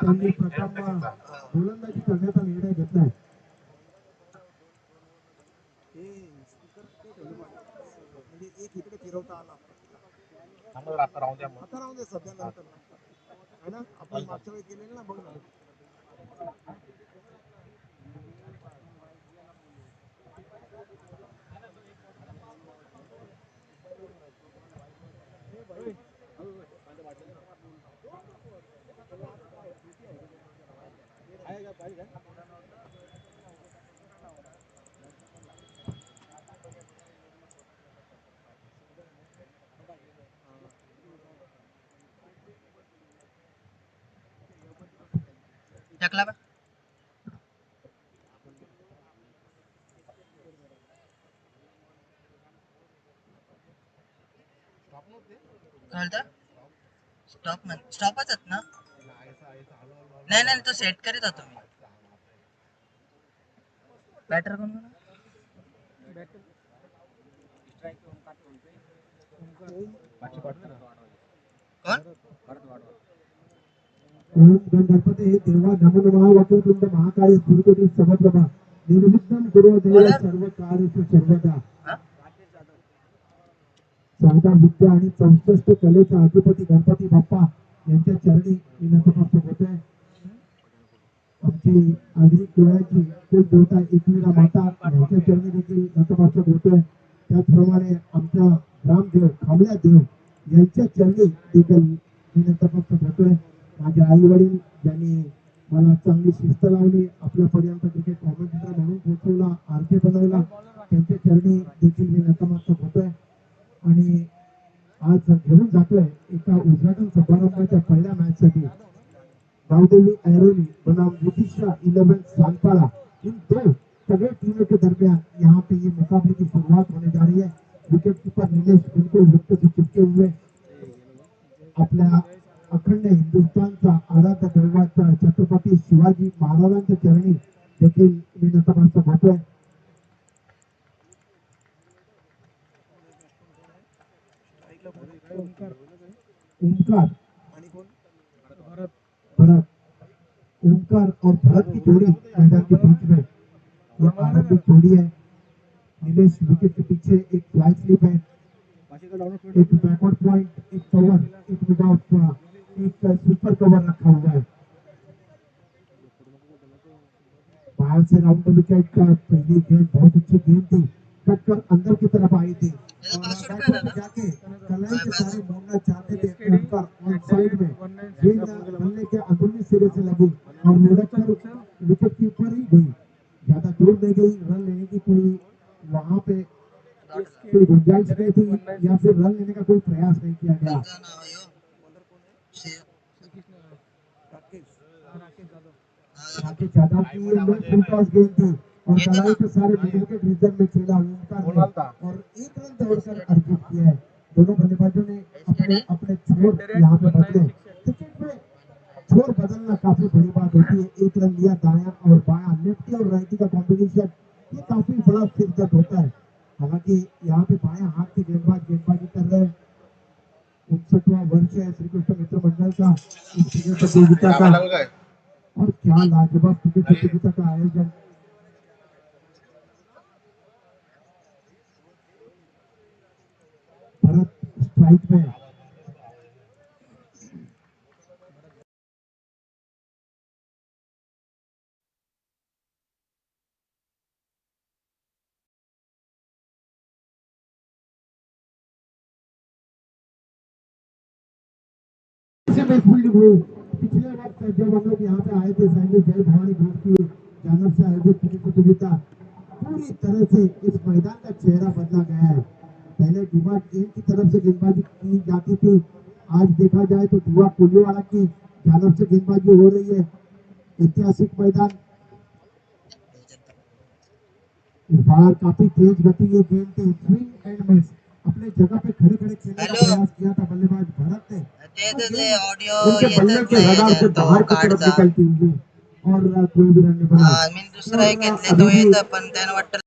त्यांनी प्रथम गोलंदाजी करण्याचा निर्णय घेतलाय. म्हणजे एक इकडे फिरवता आला आता राहून दे सध्या नंतर है ना आपण मागच्या वेळी केलेलं ना बघ ना. टाकला का स्टॉप स्टॉपच आहेत ना. नाही नाही तो सेट करीत होतो मी. बॅटर कोण ओम गणपते देवा नमो नमः वक्रतुंड महाकाय सूर्यकोटि समप्रभा निर्विघ्नं कुरु देव सर्व कार्येषु सर्वदा. चौदा विद्या आणि 64 कलेचा अधिपती गणपती बाप्पा यांच्या चरणी मी नतमस्तक होतोय. आमची आगरी कुळाची कुलदेवता एकविरा माता यांच्या चरणी देखील नतमस्तक होतोय. त्याचप्रमाणे आमच्या रामदेव खामल्या देव यांच्या चरणी देखील मी नतमस्तक होतोय. माझे आई वडील ज्यांनी मला चांगली शिस्त लावली, आपल्यापर्यंत क्रिकेट कॉमेंटेटर म्हणून पोहोचवला, आरके बनवला, त्यांच्या चरणी देखील मी नतमस्तक होतोय. आणि आज घेऊन जातोय एका उद्घाटन समारंभाच्या पहिल्या मॅच साठी गावदेवी एरोली बनाम विदिशा 11 सांगपाड़ा, इन दो तगड़े टीमों के दरमियान यहाँ पे ये मुकाबले की शुरुआत होने जा रही है. विकेट कीपर नीलेश बिल्कुल विकेट से चिपके हुए आपल्या अखंड हिंदुस्थानचा आराध्य दैवत छत्रपती शिवाजी महाराजांच्या चरणी देखील मी नतमस्तक होतोय. ओमकार आणि कोण भरत ओमकार और भरत की जोड़ी मैदान के बीच में ये आरंभिक जोड़ी है. नीलेश विकेट के पीछे एक फ्लाई स्लिप है, एक बैकवर्ड पॉइंट, एक कवर, एक विदाउट, एक सुपर कवर रखा हुआ है. बाहर से राउंड विकेट का पहली गेंद बहुत अच्छी गेंद थी, कट कर अंदर की तरफ आई थी और जाके कलाई के सारे मोड़ना चाहते थे ओमकार और साइड में गेंद बल्ले के अंदरूनी सिरे से लगी और लुढ़क कर विकेट के ऊपर ही गई. ज्यादा दूर नहीं गई. रन लेने की कोई वहां पे कोई गुंजाइश नहीं थी या फिर रन लेने का कोई प्रयास नहीं किया गया. राकेश यादव की ये फुल टॉस गेंद थी और कलाई के सारे मिडिल के रीजन में खेला ओमकार और एक रन दौड़कर अर्जित किया है. दोनों बल्लेबाजों ने अपने अपने छोर यहाँ पे बदले. क्रिकेट में छोर बदलना काफी बड़ी बात होती है. एक रन लिया दायां और बायां, लेफ्टी और राइटी का कॉम्बिनेशन, ये काफी बड़ा सिरदर्द होता है. हालांकि यहाँ पे बायां हाथ के गेंदबाज गेंदबाजी कर रहे हैं. 59वां वर्ष है श्री कृष्ण मित्र मंडल का इस क्रिकेट प्रतियोगिता का और क्या लाजवाब क्रिकेट प्रतियोगिता का आयोजन. भरत स्ट्राइक में पिछले वक्त जब हम लोग यहाँ पे आए थे सैनिक जय भवानी ग्रुप की जानब से आयोजित क्रिकेट प्रतियोगिता, पूरी तरह से इस मैदान का चेहरा बदला गया है. पहले युवा टीम की तरफ से गेंदबाजी की जाती थी, आज देखा जाए तो युवा कोलीवाड़ा की जानब से गेंदबाजी हो रही है. ऐतिहासिक मैदान, इस बार काफी तेज गति ये गेंद थी, स्विंग एंड मिस. अपने जगह पे खड़े खड़े खेलने का प्रयास किया था बल्लेबाज भरत ने. उनके बल्ले के रडार से बाहर की तरफ निकलती हुई और कोई भी रन नहीं बना. मी दुसरा एक घेतले तो येतं पण त्यानं वाटतं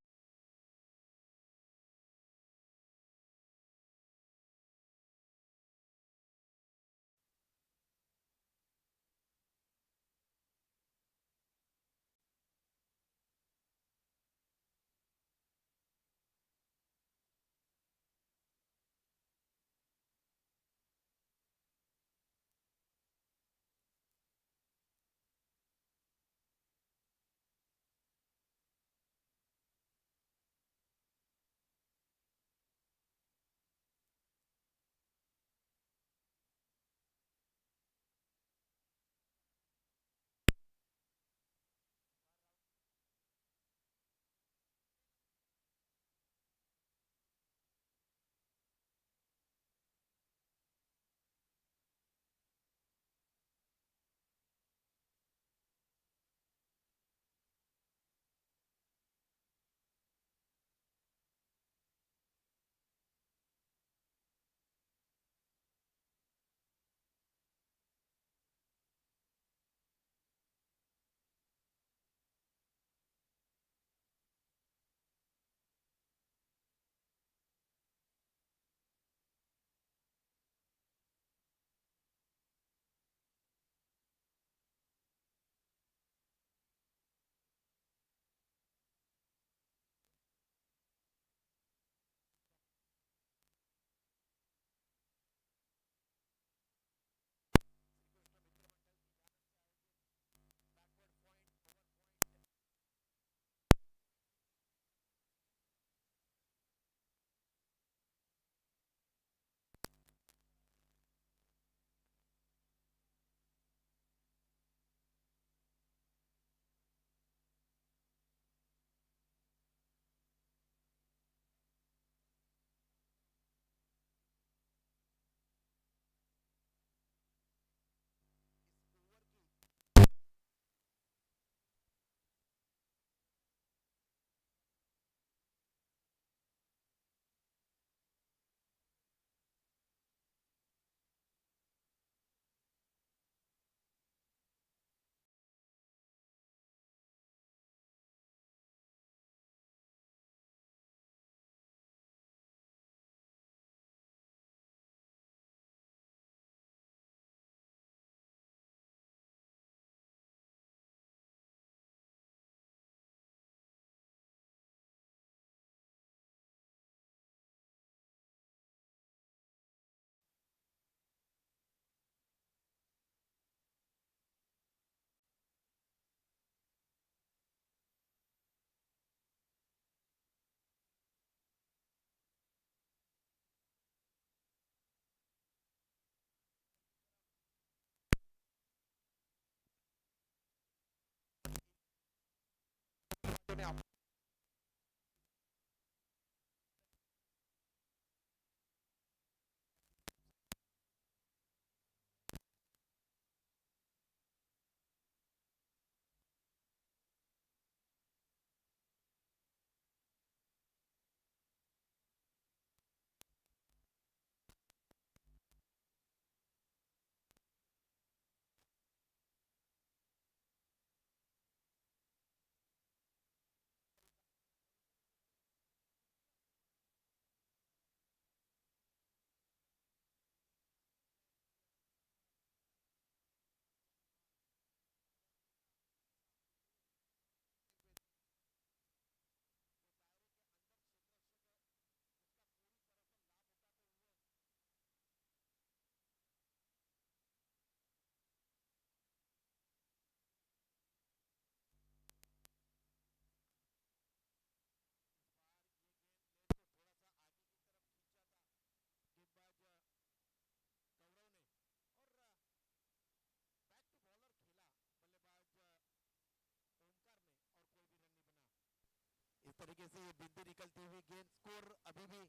बिंदी निकलती हुई गेंद, स्कोर अभी भी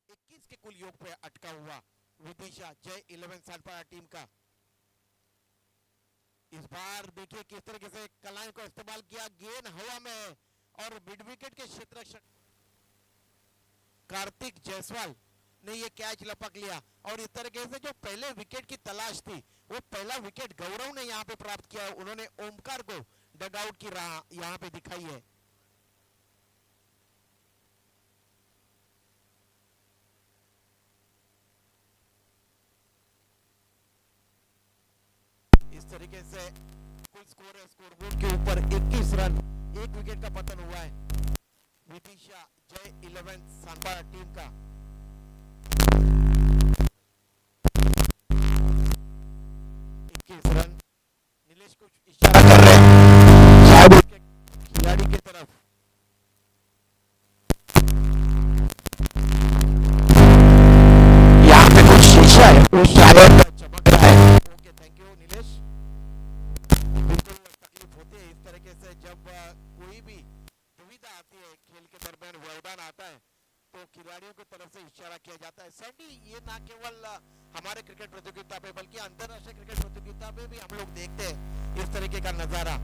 21 के कुल योग पे अटका हुआ विदिशा जय 11 सानपाड़ा टीम का। इस बार देखिए किस तरीके से कलाई को इस्तेमाल किया, गेंद हवा में है और मिड विकेट के क्षेत्र कार्तिक जायसवाल ने ये कैच लपक लिया और इस तरीके से जो पहले विकेट की तलाश थी वो पहला विकेट गौरव ने यहाँ पे प्राप्त किया है। उन्होंने ओमकार को डगआउट की राह यहाँ पे दिखाई है। इस तरीके से कुल स्कोर है, स्कोर बोर्ड के ऊपर 21 रन, एक विकेट का पतन हुआ है विदिशा जय 11 सानपाड़ा टीम का। 21 रन। नीलेश कुछ इशारा कर रहे हैं शायद उसके खिलाड़ी की तरफ। यहाँ पे कुछ शीशा है वो शायद चमक रहा है। Okay, thank you Nilesh. बिल्कुल तकलीफ होती है इस तरीके से जब कोई भी दुविधा आती है खेल के दरमियान, व्यवधान आता है तो खिलाड़ियों की तरफ से इशारा किया जाता है। सैंडी, ये ना केवल हमारे क्रिकेट प्रतियोगिता पे बल्कि अंतरराष्ट्रीय क्रिकेट प्रतियोगिता पे भी हम लोग देखते हैं इस तरीके का नजारा।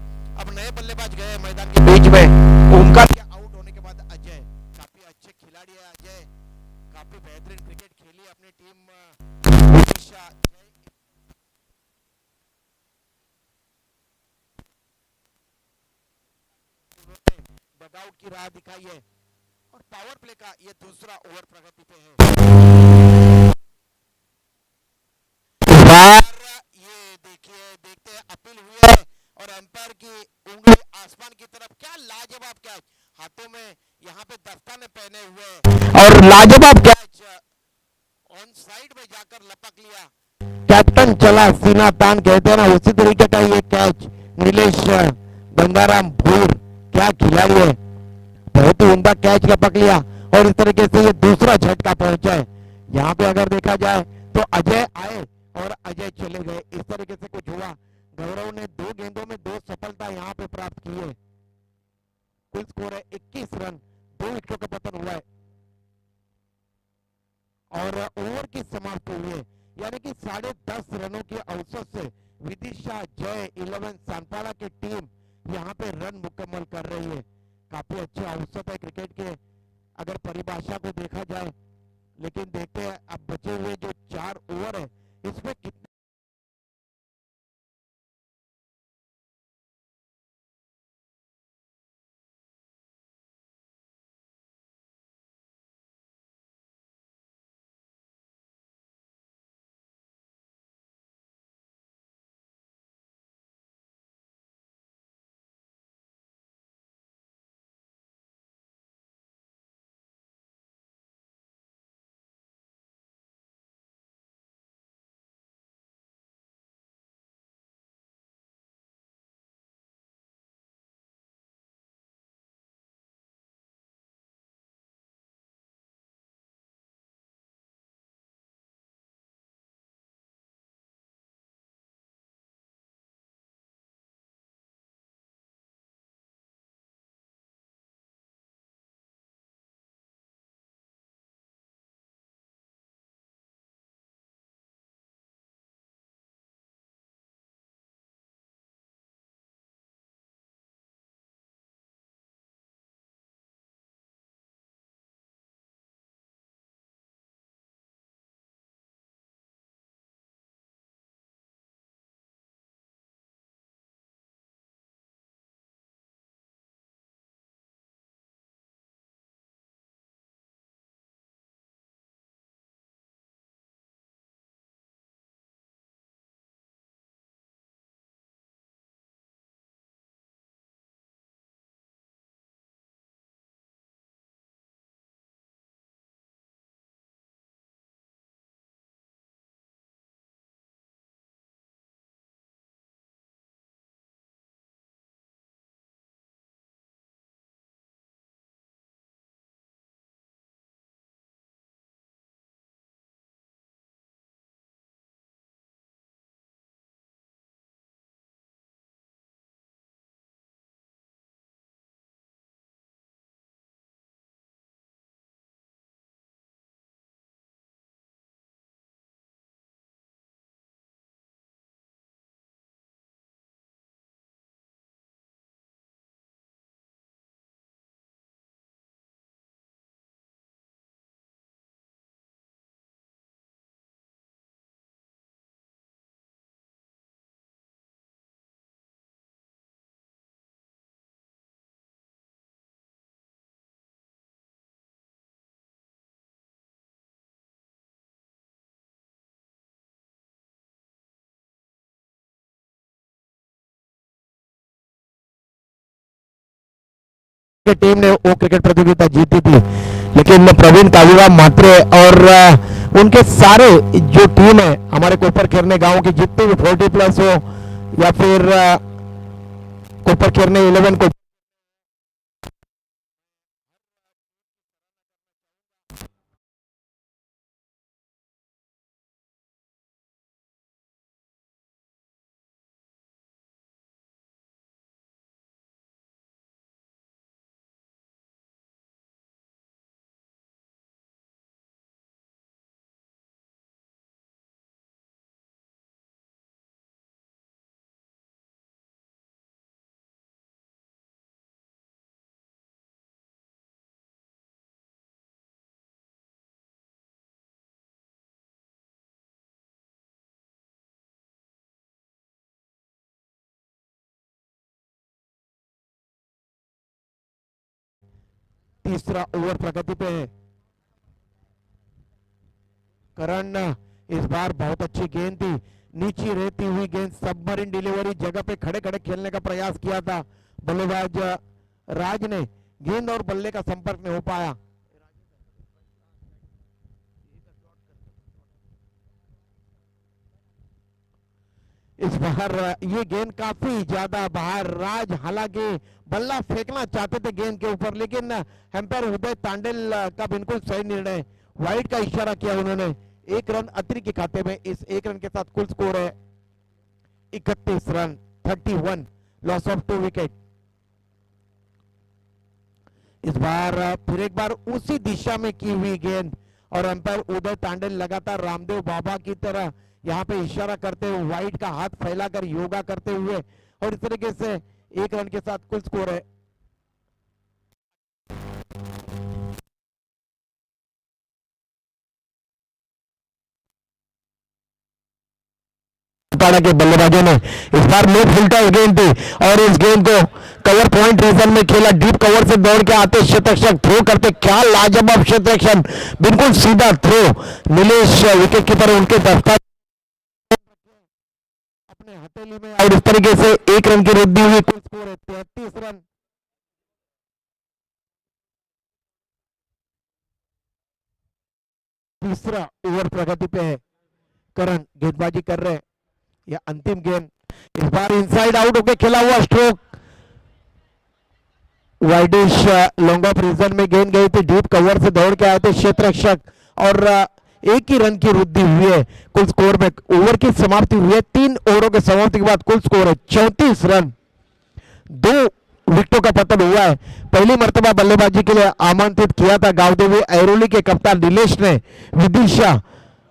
अब नए बल्लेबाज गए मैदान के बीच में, ओमकार के आउट होने के बाद अजय, काफी अच्छे खिलाड़ी है अजय, काफी बेहतरीन क्रिकेट खेली अपनी टीम विदिशा जय। डगआउट की राह दिखाई है और पावर प्ले का ये दूसरा ओवर प्रगति पे है। ये देखिए, देखते हैं अपील हुई है और एम्पायर की उंगली आसमान की तरफ। क्या लाजवाब कैच, हाथों में यहाँ पे दस्ताने पहने हुए और लाजवाब कैच ऑन साइड में जाकर लपक लिया। कैप्टन चला सीना तान कहते हैं ना, उसी तरीके का ये कैच नीलेश गंगाराम भूर, क्या खिलाड़ी है, बहुत ही उम्दा कैच लपक लिया और इस तरीके से ये दूसरा झटका पहुंचा है। यहाँ पे अगर देखा जाए तो अजय आए और अजय चले गए, इस तरीके से कुछ हुआ। गौरव ने 2 गेंदों में 2 सफलता यहाँ पे प्राप्त की है। कुल स्कोर है 21 रन, 2 विकेटों का पतन हुआ है और ओवर की समाप्ति हुई है, यानी कि 10.5 रनों के औसत से विदिशा जय 11 सानपाड़ा की टीम यहाँ पे रन मुकम्मल कर रही है। काफी अच्छे औसत है क्रिकेट के अगर परिभाषा को देखा जाए, लेकिन देखते हैं अब बचे हुए जो 4 ओवर है इसमें कितने की टीम ने वो क्रिकेट प्रतियोगिता जीती थी, लेकिन प्रवीण कावीरा मात्रे और उनके सारे जो टीम है हमारे कोपर खेरने गांव की जितनी भी 40+ हो या फिर कोपर खेरने 11 को तीसरा ओवर प्रगति पे है। करण इस बार बहुत अच्छी गेंद थी, नीचे रहती हुई गेंद सबमरीन डिलीवरी जगह पे खड़े खड़े खेलने का प्रयास किया था बल्लेबाज राज ने, गेंद और बल्ले का संपर्क नहीं हो पाया। इस बार ये गेंद काफी ज्यादा बाहर, राज हालांकि बल्ला फेंकना चाहते थे गेंद के ऊपर, लेकिन एम्पायर उदय तांडेल का बिल्कुल सही निर्णय, वाइड का इशारा किया उन्होंने। 1 रन अतिरिक्त के खाते में, इस 1 रन के साथ कुल स्कोर है 31 रन, 31, लॉस ऑफ 2 विकेट। इस बार फिर एक बार उसी दिशा में की हुई गेंद और एम्पायर उदय तांडेल लगातार रामदेव बाबा की तरह यहाँ पे इशारा करते हुए वाइड का हाथ फैलाकर योगा करते हुए, और इस तरीके से 1 रन के साथ कुल स्कोर है के बल्लेबाजों ने इस बार नो फिल्टर गेंद थी और इस गेंद को कवर पॉइंट रीजन में खेला, डीप कवर से दौड़ के आते क्षेत्ररक्षक थ्रो करते, क्या लाजवाब क्षेत्ररक्षण, बिल्कुल सीधा थ्रो, नीलेश विकेट कीपर उनके दफ्तर अपने हथेली में, और इस तरीके से 1 रन की वृद्धि हुई, कुल स्कोर है 33 रन। तीसरा ओवर प्रगति पे है, करण गेंदबाजी कर रहे हैं, या अंतिम गेंद इस बार इनसाइड आउट होके खेला हुआ stroke, widish long off region में गेंद गई थी, डीप कवर से दौड़ के आए थे क्षेत्ररक्षक और 1 ही रन की वृद्धि हुई है कुल स्कोर में। ओवर की समाप्ति हुई है, 3 ओवरों के समाप्ति के बाद कुल स्कोर है 34 रन, 2 विकेटों का पतन हुआ है। पहली मर्तबा बल्लेबाजी के लिए आमंत्रित किया था गांवदेवी ऐरोली के कप्तान नीलेश ने विदिशा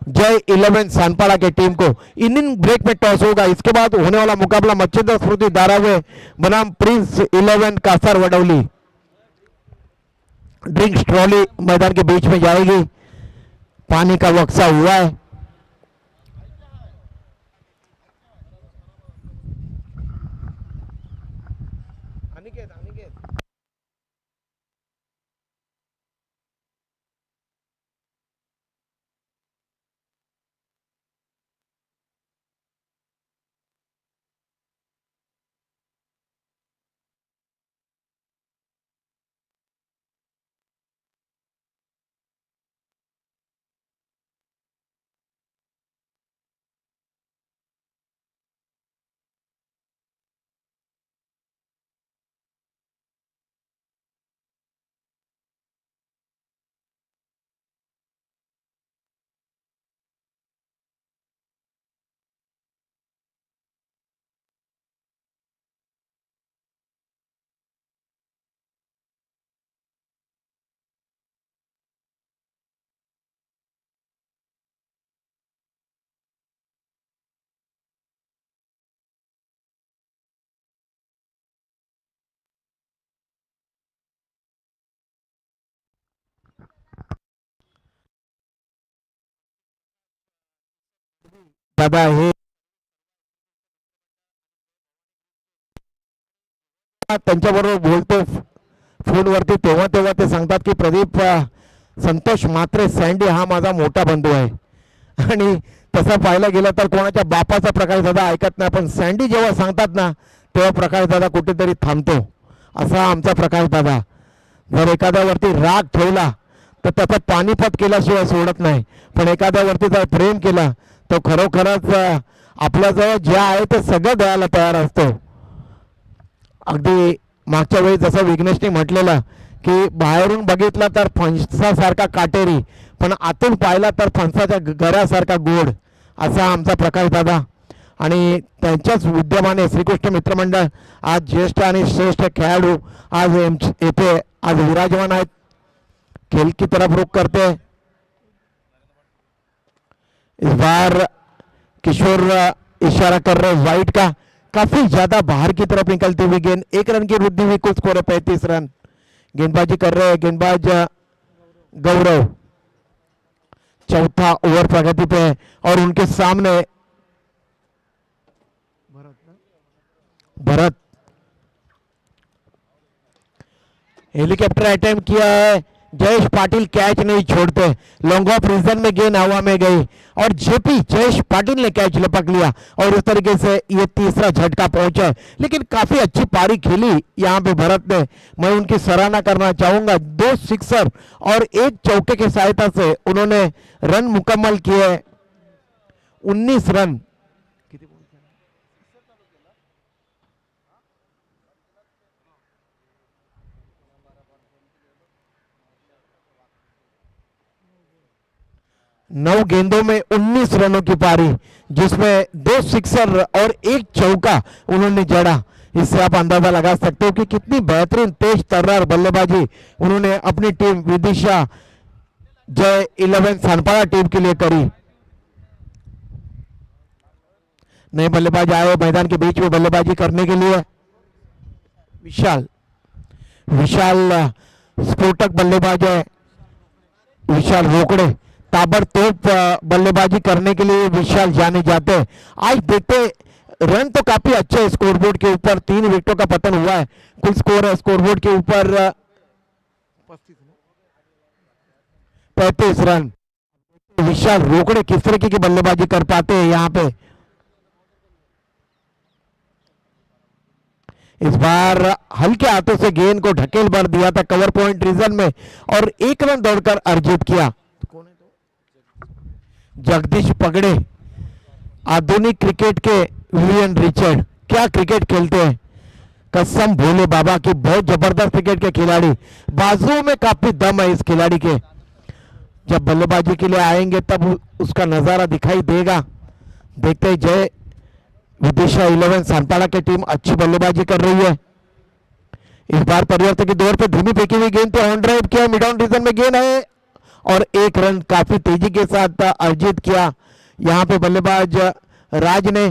जय 11 सानपाड़ा के टीम को। इनिंग ब्रेक में टॉस होगा, इसके बाद होने वाला मुकाबला मच्छिंद्र स्मृति धारावे बनाम प्रिंस 11 कासर वडौली। ड्रिंक्स ट्रॉली मैदान के बीच में जाएगी, पानी का बक्सा हुआ है। दादा हे त्यांच्याबरोबर बोलतो फोनवरती, तेव्हा तेव्हा ते सांगतात की प्रदीप संतोष मात्रे सँडी हा माझा मोठा बंधू आहे, आणि तसं पाहायला गेलं तर कोणाच्या बापाचा प्रकाश दादा ऐकत नाही, पण सँडी जेव्हा सांगतात ना तेव्हा प्रकाश दादा कुठेतरी थांबतो, असा आमचा प्रकाश दादा। जर एखाद्यावरती राग ठेवला तर त्याचा पानिपत केल्याशिवाय सोडत नाही, पण एखाद्यावरती जर प्रेम केला तो खरोखरच आपल्याजवळ जे आहे ते सगळं द्यायला तयार असतो. अगदी मागच्या वेळी जसं विघ्नेशने म्हटलेलं की बाहेरून बघितला तर फणसासारखा काटेरी, पण आतून पाहिला तर फणसाच्या गऱ्यासारखा गोड, असा आमचा प्रकाश दादा. आणि त्यांच्याच विद्यमाने श्रीकृष्ण मित्रमंडळ आज ज्येष्ठ आणि श्रेष्ठ खेळाडू आज येथे आज विराजमान आहेत. खेल की तरफ रुख करते इस बार किशोर इशारा कर रहे वाइट का, काफी ज्यादा बाहर की तरफ निकलती हुई गेंद, 1 रन की वृद्धि हुई, कुल स्कोर है 35 रन. गेंदबाजी कर रहे गेंदबाज गौरव, चौथा ओवर प्रगति पे है और उनके सामने भरत हेलीकॉप्टर अटेम्प्ट किया है. जयेश पाटिल कैच नहीं छोड़ते, लॉन्ग ऑफ रीजन में गेंद हवा में गई और जेपी जयेश पाटिल ने कैच लपक लिया और इस तरीके से ये तीसरा झटका पहुंचा. लेकिन काफी अच्छी पारी खेली यहाँ पे भरत ने, मैं उनकी सराहना करना चाहूंगा. 2 सिक्सर और 1 चौके की सहायता से उन्होंने रन मुकम्मल किए, 19 रन. 9 गेंदों में 19 रनों की पारी, जिसमें 2 सिक्सर और 1 चौका उन्होंने जड़ा. इससे आप अंदाजा लगा सकते हो कि कितनी बेहतरीन तेज तर्रार बल्लेबाजी उन्होंने अपनी टीम विदिशा जय 11 सनपाड़ा टीम के लिए करी. नए बल्लेबाज आए मैदान के बीच में बल्लेबाजी करने के लिए. विशाल स्फोटक बल्लेबाज है. विशाल रोकड़े ताबड़तोड़ बल्लेबाजी करने के लिए विशाल जाने जाते हैं. आज देखते रन तो काफी अच्छे स्कोरबोर्ड के ऊपर 3 विकेटों का पतन हुआ है. कुल स्कोर है स्कोरबोर्ड के ऊपर 35 रन. विशाल रोकड़े किस तरीके की बल्लेबाजी कर पाते हैं यहाँ पे. इस बार हल्के हाथों से गेंद को ढकेल भर दिया था कवर पॉइंट रीजन में और 1 रन दौड़कर अर्जित किया. जगदीश पगड़े आधुनिक क्रिकेट के विलियन रिचर्ड, क्या क्रिकेट खेलते हैं, कसम भोले बाबा की. बहुत जबरदस्त क्रिकेट के खिलाड़ी, बाजुओं में काफी दम है इस खिलाड़ी के. जब बल्लेबाजी के लिए आएंगे तब उसका नजारा दिखाई देगा. देखते ही जय विदिशा 11 सनपाड़ा की टीम अच्छी बल्लेबाजी कर रही है. इस बार परिवर्तन के दौर पर धीमी फेंकी हुई गेंद पे ऑन ड्राइव किया, मिड ऑन रीजन में गेंद है और 1 रन काफी तेजी के साथ अर्जित किया. यहाँ पे बल्लेबाज राज ने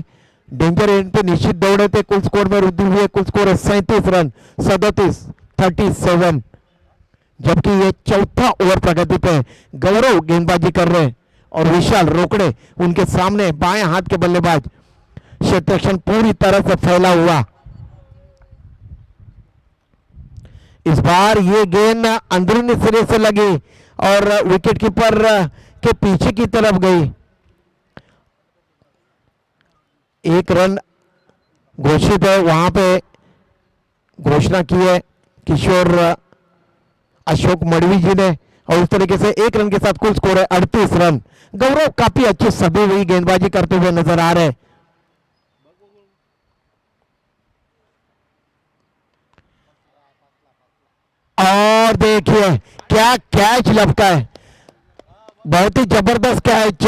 डेंजर एंड पे निश्चित दौड़े थे. कुल स्कोर में वृद्धि हुई है, कुल स्कोर है 37 रन, 37 जबकि ये चौथा ओवर प्रगति पे गौरव गेंदबाजी कर रहे हैं और विशाल रोकड़े उनके सामने बाएं हाथ के बल्लेबाज. क्षेत्रक्षण पूरी तरह से फैला हुआ. इस बार ये गेंद अंदरूनी सिरे से लगी और विकेट कीपर के पीछे की तरफ गई. 1 रन घोषित है, वहां पे घोषणा की है किशोर अशोक मड़वी जी ने और उस तरीके से 1 रन के साथ कुल स्कोर है 38 रन. गौरव काफी अच्छी सदी हुई गेंदबाजी करते हुए नजर आ रहे हैं. और देखिए क्या कैच लपका है, बहुत ही जबरदस्त कैच.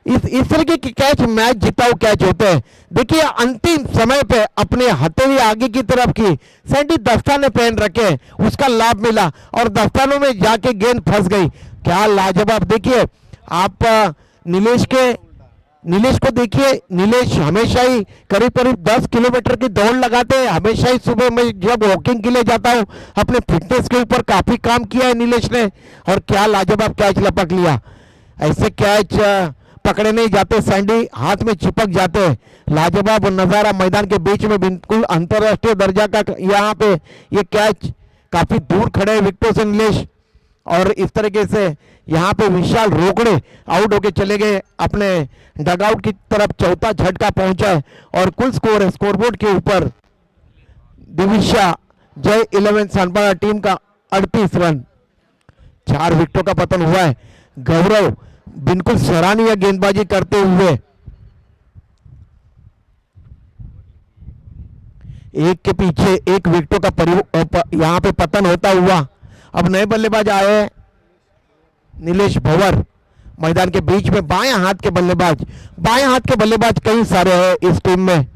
इस तरीके के कैच मैच जिताऊ कैच होते हैं. देखिए अंतिम समय पे अपने हथेली आगे की तरफ की सैंडी दस्ताने पहन रखे, उसका लाभ मिला और दस्तानों में जाके गेंद फंस गई. क्या लाजवाब. देखिए आप नीलेश को देखिए, नीलेश हमेशा ही करीब करीब 10 किलोमीटर की दौड़ लगाते हैं. हमेशा ही सुबह में जब वॉकिंग के लिए जाता हूं अपने फिटनेस के ऊपर काफी काम किया है नीलेश ने और क्या लाजवाब कैच लपक लिया. ऐसे कैच पकड़े नहीं जाते, सैंडी हाथ में चिपक जाते हैं. लाजवाब नजारा मैदान के बीच में, बिल्कुल अंतरराष्ट्रीय दर्जा का यहाँ पे ये कैच. काफी दूर खड़े हैं विकेटों से नीलेश और इस तरीके से यहाँ पे विशाल रोकड़े आउट होके चले गए. अपने डगआउट की तरफ चौथा झटका पहुंचा है और कुल स्कोर है स्कोरबोर्ड के ऊपर दिविशा जय 11 सनपाड़ा टीम का 38 रन। 4 विकेटों का पतन हुआ है। गौरव बिल्कुल सराहनीय गेंदबाजी करते हुए एक के पीछे एक विकेटों का यहां पे पतन होता हुआ। अब नए बल्लेबाज आए हैं नीलेश भंवर मैदान के बीच में। बाएं हाथ के बल्लेबाज कई सारे हैं इस टीम में।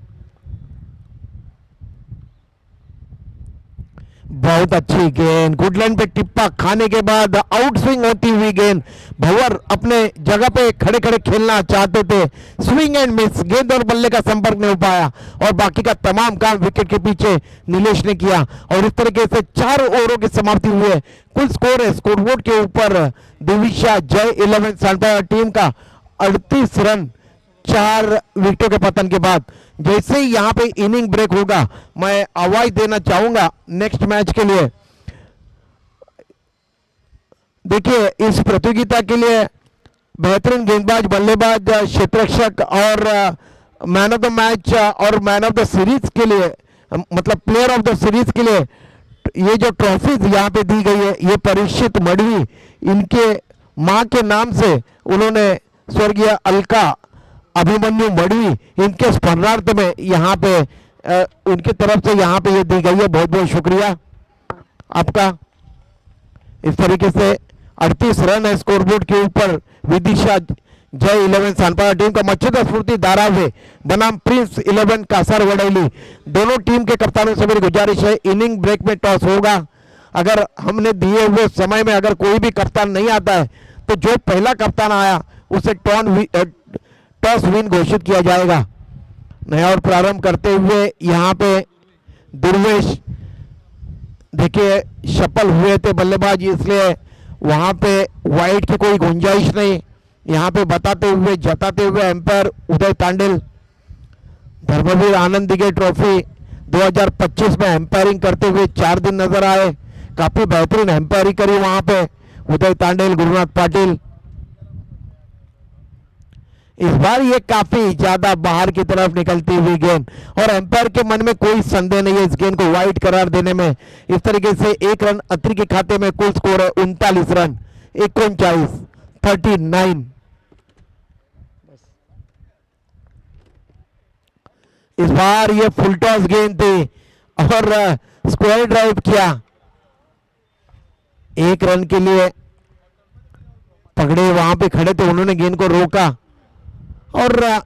बहुत अच्छी गेंद, गुडलैंड पे टिप्पा खाने के बाद आउट स्विंग होती हुई गेंद। भंवर अपने जगह पे खड़े खड़े खेलना चाहते थे, स्विंग एंड मिस, गेंद और बल्ले का संपर्क नहीं हो पाया और बाकी का तमाम काम विकेट के पीछे नीलेश ने किया। और इस तरीके से 4 ओवरों की समाप्ति हुई है। कुल स्कोर है स्कोरबोर्ड के ऊपर दिविशा जय 11 सनपायर टीम का 38 रन 4 विकेटों के पतन के बाद। जैसे ही यहां पे इनिंग ब्रेक होगा मैं आवाज देना चाहूंगा नेक्स्ट मैच के लिए। देखिए इस प्रतियोगिता के लिए बेहतरीन गेंदबाज, बल्लेबाज, क्षेत्ररक्षक और मैन ऑफ द मैच और मैन ऑफ द सीरीज के लिए मतलब प्लेयर ऑफ द सीरीज के लिए ये जो ट्रॉफीज यहाँ पे दी गई है ये परीक्षित मडवी इनके मां के नाम से उन्होंने स्वर्गीय अलका अभिमन्यु मडवी इनके स्मरणार्थ में यहाँ पे उनकी तरफ से यहाँ पे ये दी गई है। बहुत बहुत शुक्रिया आपका। इस तरीके से 38 रन है स्कोरबोर्ड के ऊपर। विदिशा जय 11 सनपायर टीम का मच्छिदा स्फूर्ति धारावे बनाम प्रिंस 11 कासर वडैली दोनों टीम के कप्तानों से मेरी गुजारिश है इनिंग ब्रेक में टॉस होगा। अगर हमने दिए हुए समय में अगर कोई भी कप्तान नहीं आता है तो जो पहला कप्तान आया उसे टॉस विन घोषित किया जाएगा। नया और प्रारंभ करते हुए यहाँ पे दुर्वेश देखिए सफल हुए थे बल्लेबाज, इसलिए वहां पे वाइड की कोई गुंजाइश नहीं। यहाँ पे जताते हुए एम्पायर उदय तांडेल धर्मवीर आनंद दिगे ट्रॉफी 2025 में एम्पायरिंग करते हुए 4 दिन नजर आए। काफी बेहतरीन एम्पायरिंग करी वहां पे उदय तांडेल, गुरुनाथ पाटिल। इस बार ये काफी ज्यादा बाहर की तरफ निकलती हुई गेंद और एम्पायर के मन में कोई संदेह नहीं है इस गेंद को वाइड करार देने में। इस तरीके से 1 रन अत्री के खाते में कुल स्कोर है 39 रन 39। इस बार ये फुल टॉस गेंद थी और स्क्वायर ड्राइव किया। 1 रन के लिए पगड़े वहां पे खड़े थे, उन्होंने गेंद को रोका और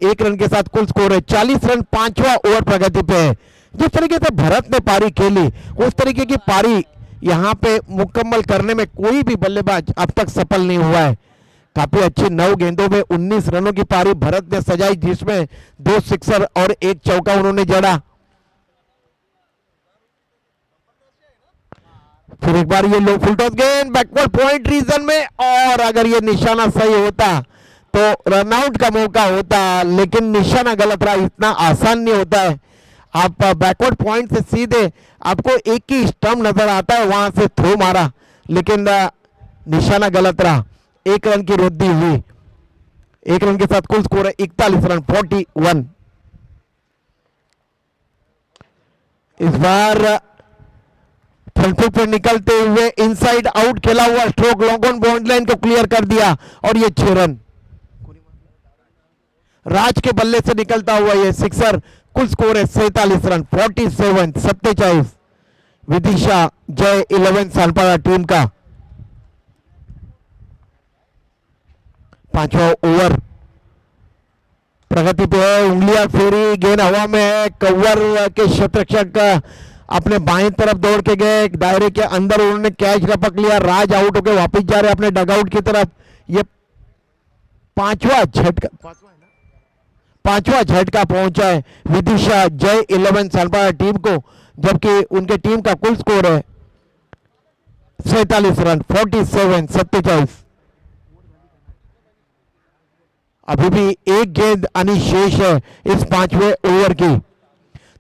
1 रन के साथ कुल स्कोर है 40 रन। 5वां ओवर प्रगति पे है। जिस तरीके से भरत ने पारी खेली उस तरीके की पारी यहां पे मुकम्मल करने में कोई भी बल्लेबाज अब तक सफल नहीं हुआ है। काफी अच्छी 9 गेंदों में 19 रनों की पारी भरत ने सजाई, जिसमें 2 सिक्सर और 1 चौका उन्होंने जड़ा। फिर एक बार ये लो फुल टॉस गेंद बैकवर्ड पॉइंट रीजन में और अगर ये निशाना सही होता तो रनआउट का मौका होता, लेकिन निशाना गलत रहा। इतना आसान नहीं होता है। आप बैकवर्ड पॉइंट से सीधे आपको एक ही स्टंप नजर आता है, वहां से थ्रो मारा लेकिन निशाना गलत रहा। 1 रन की वृद्धि हुई। 1 रन के साथ कुल स्कोर है 41 रन 41। इस बार फ्रंट फुट पर निकलते हुए इनसाइड आउट खेला हुआ stroke long on boundary line को क्लियर कर दिया और ये 6 रन। राज के बल्ले से निकलता हुआ ये सिक्सर। कुल स्कोर है 47 रन 47। विदिशा जय 11 सनपायर टीम का 5वां ओवर प्रगति पे है। उंगलियां फेरी, गेंद हवा में है। कवर के क्षेत्ररक्षक अपने बाएं तरफ दौड़ के गए, दायरे के अंदर उन्होंने कैच लपक लिया। राज आउट होकर वापस जा रहे अपने डगआउट की तरफ। ये 5वां झटका पहुंचा है विदिशा जय 11 सनपायर टीम को, जबकि उनके टीम का कुल स्कोर है 47 रन 47। अभी भी एक गेंद अनिशेष है इस 5वें ओवर की।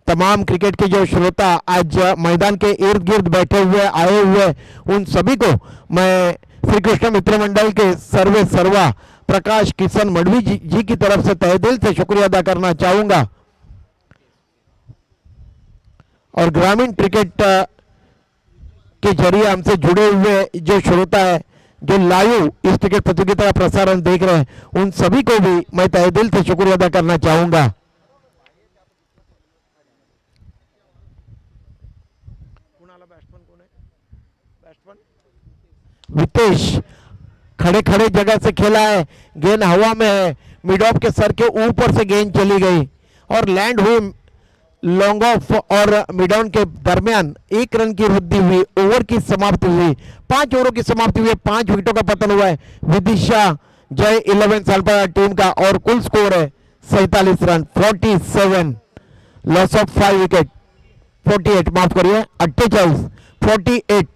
तमाम क्रिकेट के जो श्रोता आज मैदान के इर्द गिर्द बैठे हुए आए हुए उन सभी को मैं श्री कृष्ण मित्र मंडल के सर्वे सर्वा प्रकाश किशन मडवी जी की तरफ से तहे दिल से शुक्रिया अदा करना चाहूंगा। और ग्रामीण क्रिकेट के जरिए हमसे जुड़े हुए जो श्रोता है, जो लाइव इस क्रिकेट प्रतियोगिता का प्रसारण देख रहे हैं, उन सभी को भी मैं तहे दिल से शुक्रिया अदा करना चाहूंगा। वितेश खड़े खड़े जगह से खेला है, गेंद हवा में है, मिड ऑफ के सर के ऊपर से गेंद चली गई और लैंड हुई लॉन्ग ऑफ और मिड ऑन के दरमियान 1 रन की वृद्धि हुई। ओवर की समाप्ति हुई, 5 ओवरों की समाप्ति हुई, 5 विकेटों का पतन हुआ है विदिशा जय 11 सालपाड़ा टीम का और कुल स्कोर है 47 रन 47, लॉस ऑफ 5 विकेट 48, माफ करिए 48 48।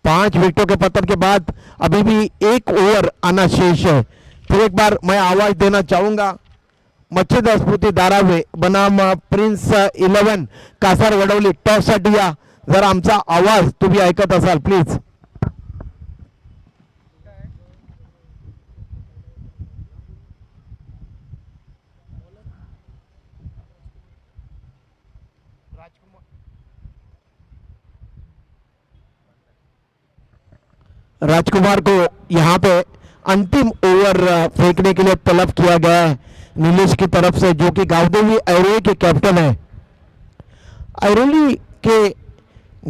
5 विकेटों के पतन के बाद अभी भी 1 ओवर आना शेष है। फिर एक बार मैं आवाज देना चाहूंगा मच्छिद स्फूर्ती धारावे बनाम प्रिन्स 11 कासार वडवली टॉस साठी या, जरा आमचा आवाज तुम्ही ऐकत असाल प्लीज। राजकुमार को यहां पे अंतिम ओवर फेंकने के लिए तलब किया गया है नीलेश की तरफ से, जो कि गावदेवी ऐरोली के कैप्टन है। ऐरोली के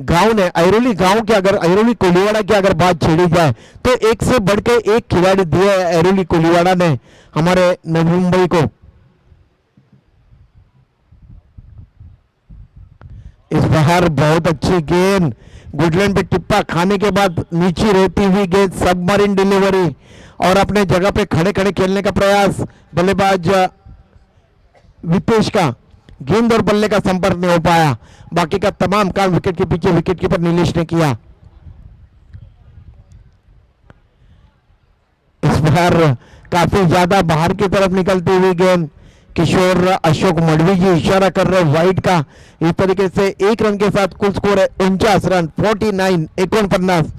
गांव ने, ऐरोली गांव के अगर ऐरोली कोलीवाड़ा की अगर बात छेड़ी जाए तो एक से बढ़कर एक खिलाड़ी दिए है ऐरोली कोलीवाड़ा ने हमारे नवी मुंबई को। इस बार बहुत अच्छी गेंद, गुडलैंड पे टिप्पा खाने के बाद नीचे रहती हुई गेंद, सबमरीन डिलीवरी और अपने जगह पे खड़े खड़े खेलने का प्रयास बल्लेबाज वितेश का, गेंद और बल्ले का संपर्क नहीं हो पाया। बाकी का तमाम काम विकेट के पीछे विकेट कीपर नीलेश ने किया। इस बार काफी ज्यादा बाहर की तरफ निकलती हुई गेंद, किशोर अशोक मडवी जी इशारा कर रहे वाइड का। इस तरीके से 1 रन के साथ कुल स्कोर है 49 रन 49 49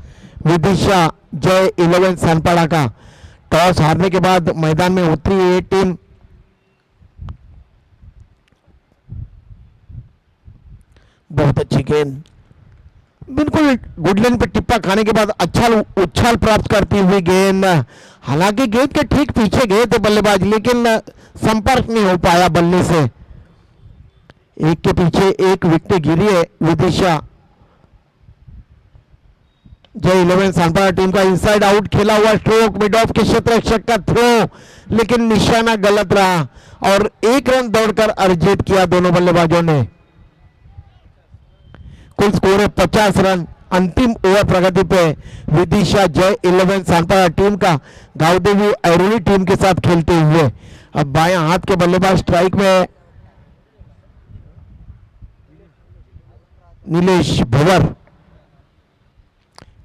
विदिशा जय 11 सानपाड़ा का। टॉस हारने के बाद मैदान में उतरी ये टीम बहुत अच्छी गेंद, बिल्कुल गुडलैंड पे टिप्पा खाने के बाद अच्छा उछाल प्राप्त करती हुई गेंद। हालांकि गेंद के ठीक पीछे गए थे बल्लेबाज, लेकिन संपर्क नहीं हो पाया बल्ले से। एक के पीछे एक विकेट गिरी है विदिशा जय 11 सानपाड़ा टीम का। इनसाइड आउट खेला हुआ स्ट्रोक, मिड ऑफ के क्षेत्र रक्षक का थ्रो, लेकिन निशाना गलत रहा और 1 रन दौड़कर अर्जित किया दोनों बल्लेबाजों ने। कुल स्कोर है 50 रन। अंतिम ओवर प्रगति पे विदिशा जय 11 सानपाड़ा टीम का गावदेवी ऐरोली टीम के साथ खेलते हुए। अब बायां हाथ के बल्लेबाज स्ट्राइक में नीलेश भंवर,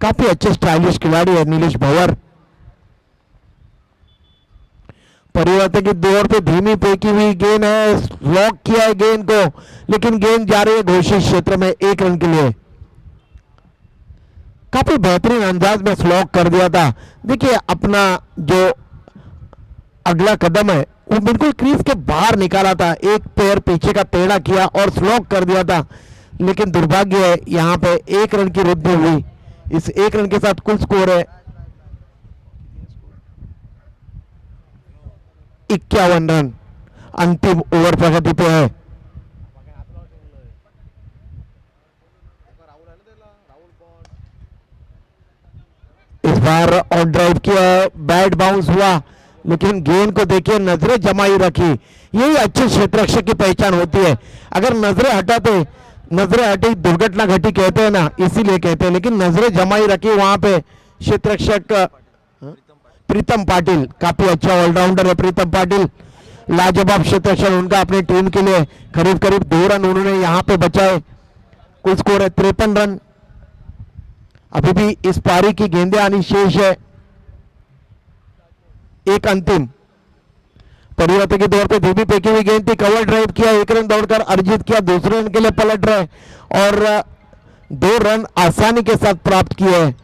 काफी अच्छे स्टाइलिश खिलाड़ी है नीलेश भंवर। परिवर्तन की दौर पे धीमी फेंकी हुई गेंद है, लॉक किया है गेंद को, लेकिन गेंद जा रही है घोषित क्षेत्र में 1 रन के लिए। काफी बेहतरीन अंदाज में स्लॉक कर दिया था। देखिए अपना जो अगला कदम है वो बिल्कुल क्रीज के बाहर निकाला था, एक पैर पीछे का टेढ़ा किया और स्लॉक कर दिया था, लेकिन दुर्भाग्य है यहाँ पे 1 रन की वृद्धि हुई। इस 1 रन के साथ कुल स्कोर है 51 रन। अंतिम ओवर प्रगति पे है। इस बार ऑन ड्राइव किया है, बैट बाउंस हुआ, लेकिन गेंद को देखिए नजरें जमाई रखी। यही अच्छे क्षेत्ररक्षक की पहचान होती है। अगर नजरें हटाते, नजरें हटी दुर्घटना घटी कहते हैं ना, इसीलिए कहते हैं, लेकिन नजरें जमाई रखी वहां पे क्षेत्ररक्षक प्रीतम पाटिल, काफी अच्छा ऑलराउंडर है प्रीतम पाटिल, लाजवाब क्षेत्ररक्षक उनका अपनी टीम के लिए। करीब करीब 2 रन उन्होंने यहां पे बचाए। कुल स्कोर है 53 रन। अभी भी इस पारी की गेंदें आनी शेष है। एक अंतिम परिवर्तन के दौर पे धीमी फेंकी हुई गेंद थी, कवर ड्राइव किया, 1 रन दौड़कर अर्जित किया, दूसरे रन के लिए पलट रहे और 2 रन आसानी के साथ प्राप्त किए हैं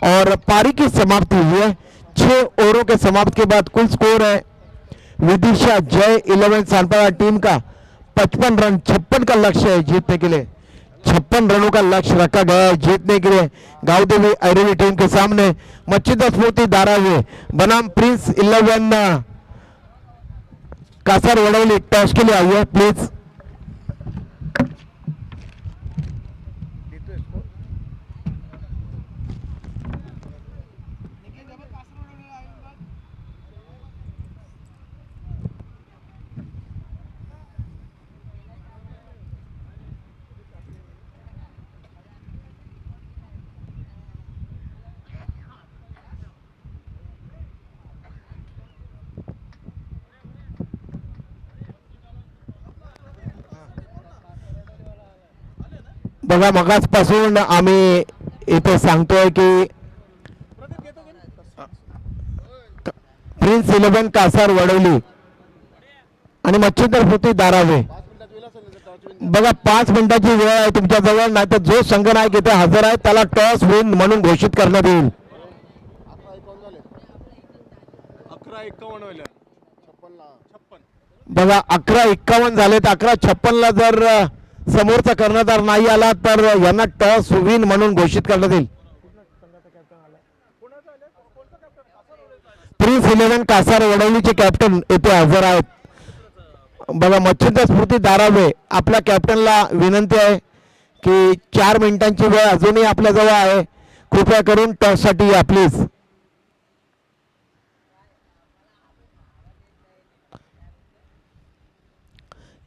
और पारी की समाप्ति हुई है। 6 ओवरों के समाप्त के बाद कुल स्कोर है विदिशा जय 11 सानपाड़ा टीम का 55 रन। 56 का लक्ष्य है जीतने के लिए। 56 रनों का लक्ष्य रखा गया है जीतने के लिए गांवदेवी आयरवी टीम के सामने। मच्छिंद्र स्फूर्ति धारावी बनाम प्रिंस 11 कासर वडवली टॉस के लिए आई है। प्लीज बघा मगाचपासून आम्ही इथे सांगतोय की प्रिन्स 11 कासार वडवली आणि मच्छिंद्र स्फूर्ती धारावे। बघा 5 मिनिटाची वेळ आहे तुमच्या जवळ, नाही तर जो संघनायक इथे हजर आहे त्याला टॉस विन म्हणून घोषित करण्यात येईल। 11-51 बघा 11-51 झालेत। 11-56 ला जर समोरचा कर्णधार नाही आला तर यांना टॉस विन म्हणून घोषित करण्यात येईल। प्रिन्स 11 कासार वडवलीचे कॅप्टन येथे हजर आहेत। बघा मच्छिंद्र स्फूर्ती धारावे आपल्या कॅप्टनला विनंती आहे की 4 मिनिटांची वेळ अजूनही आपल्या जवळ आहे, कृपया करून टॉस साठी या प्लीज।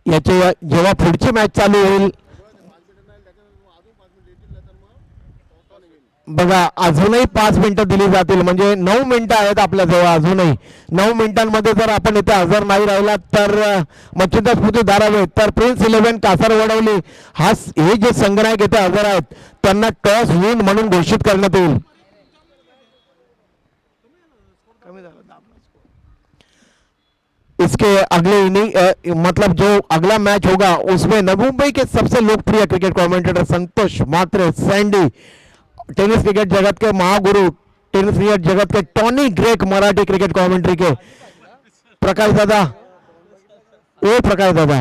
याच्या जेव्हा पुढची मॅच चालू होईल बघा अजूनही 5 मिनिटं दिली जातील, म्हणजे 9 मिनिटं आहेत आपल्या जवळ अजूनही। 9 मिनिटांमध्ये जर आपण इथे हजर नाही राहिला तर मच्छिंद्र स्फूर्ती धारावे तर प्रिन्स 11 कासार वडवली हे जे संघनायक इथे हजर आहेत त्यांना टॉस विन म्हणून घोषित करण्यात येईल। इसके अगले इनिंग मतलब जो अगला मैच होगा उसमें नवी मुंबई के सबसे लोकप्रिय cricket commentator Santosh Matre Sandy, tennis cricket जगत के महागुरु, टेनिस क्रिकेट जगत के Tony Greig, Marathi cricket commentary के प्रकाश दादा। ओ प्रकाश दादा,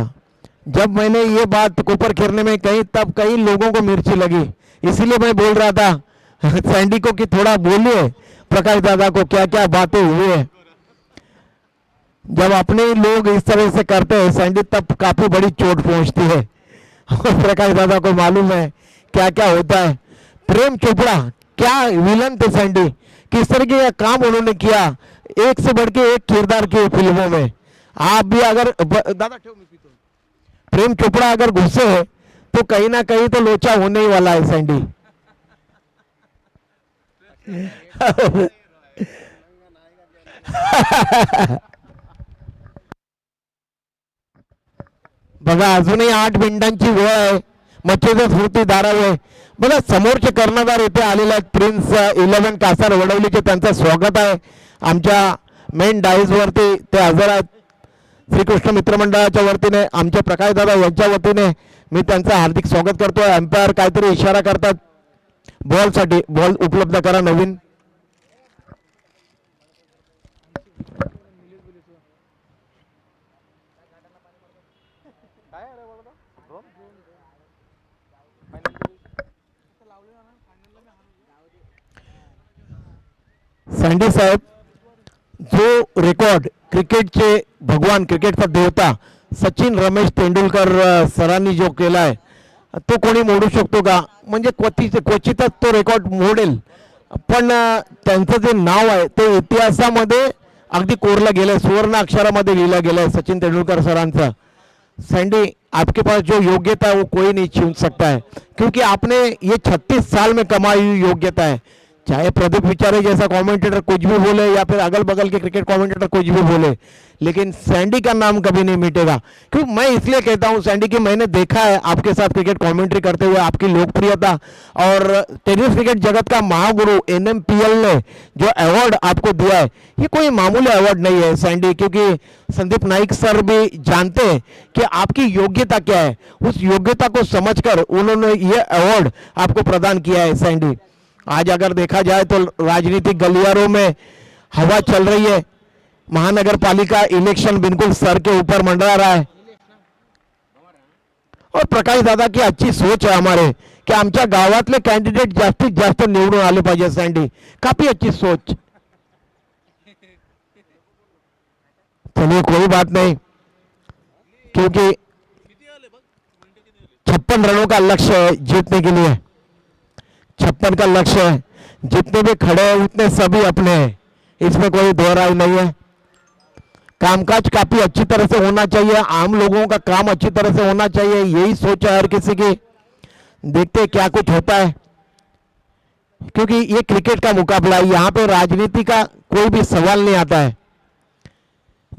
जब मैंने ये बात ऊपर खेलने में कही तब कई लोगों को मिर्ची लगी, इसीलिए मैं बोल रहा था सैंडी को कि थोड़ा बोलिए प्रकाश दादा को क्या क्या बातें हुई है। जब अपने ही लोग इस तरह से करते हैं सैंडी तब काफी बड़ी चोट पहुंचती है और प्रकाश दादा को मालूम है क्या क्या होता है। प्रेम चोपड़ा क्या विलन थे सैंडी, किस तरीके का काम उन्होंने किया, एक से बढ़ के एक किरदार किए फिल्मों में। आप भी अगर दादा प्रेम चोपड़ा अगर घुसे है तो कहीं ना कहीं तो लोचा होने ही वाला है सैंडी। बघा अजूनही 8 मिनिटांची वेळ आहे। मच्छिंद्र स्फूर्ती धारावे बघा समोरचे कर्णधार येथे आलेले आहेत प्रिन्स 11 कासार वडवलीचे, त्यांचं स्वागत आहे आमच्या मेन डाईज वरती ते हजर आहेत। श्रीकृष्ण मित्रमंडळाच्या वतीने आमच्या प्रकाश दादा यांच्या वतीने मी त्यांचं हार्दिक स्वागत करतोय। एम्पायर काहीतरी इशारा करतात बॉल साठी, बॉल उपलब्ध करा नवीन। सैंडी साहेब, जो रेकॉर्ड क्रिकेटचे भगवान, क्रिकेटचा देवता सचिन रमेश तेंडुलकर सरांनी जो केला आहे तो कोणी मोडू शकतो का? म्हणजे क्वचितच तो रेकॉर्ड मोडेल, पण त्यांचं जे नाव आहे ते इतिहासामध्ये अगदी कोरलं गेलंय, सुवर्ण अक्षरामध्ये लिहिलं गेलंय सचिन तेंदुलकर सरांचं। सैंडी, आपके पास जो योग्यता है वो कोई नहीं छीन सकता है, क्योंकि आपने ये 36 साल में कमाई हुई योग्यता है। चाहे प्रदीप विचारे जैसा कमेंटेटर कुछ भी बोले या फिर अगल बगल के क्रिकेट कमेंटेटर कुछ भी बोले, लेकिन सैंडी का नाम कभी नहीं मिटेगा। क्योंकि मैं इसलिए कहता हूं सैंडी कि मैंने देखा है आपके साथ क्रिकेट कमेंट्री करते हुए आपकी लोकप्रियता, और टेनिस क्रिकेट जगत का महागुरु NMPL ने जो अवार्ड आपको दिया है ये कोई मामूली अवार्ड नहीं है सैंडी, क्योंकि संदीप नाइक सर भी जानते हैं कि आपकी योग्यता क्या है। उस योग्यता को समझकर उन्होंने ये अवार्ड आपको प्रदान किया है सैंडी। आज अगर देखा जाए तो राजनीतिक गलियारों में हवा चल रही है, महानगर पालिका इलेक्शन बिल्कुल सर के ऊपर मंडरा रहा है, और प्रकाश दादा की अच्छी सोच आहे हमारे की आमच्या गावातले कॅन्डिडेट जास्तीत जास्त निवडून आले पाहिजे सँडी काफी अच्छी सोच चलिए कोई बात नहीं क्योंकि 56 रनों का लक्ष्य है जीतने के लिए 56 का लक्ष्य है जितने भी खड़े हैं उतने सभी अपने हैं इसमें कोई दो राय नहीं है कामकाज काफी अच्छी तरह से होना चाहिए आम लोगों का काम अच्छी तरह से होना चाहिए यही सोच है हर किसी की देखते हैं क्या कुछ होता है क्योंकि ये क्रिकेट का मुकाबला है यहाँ पे राजनीति का कोई भी सवाल नहीं आता है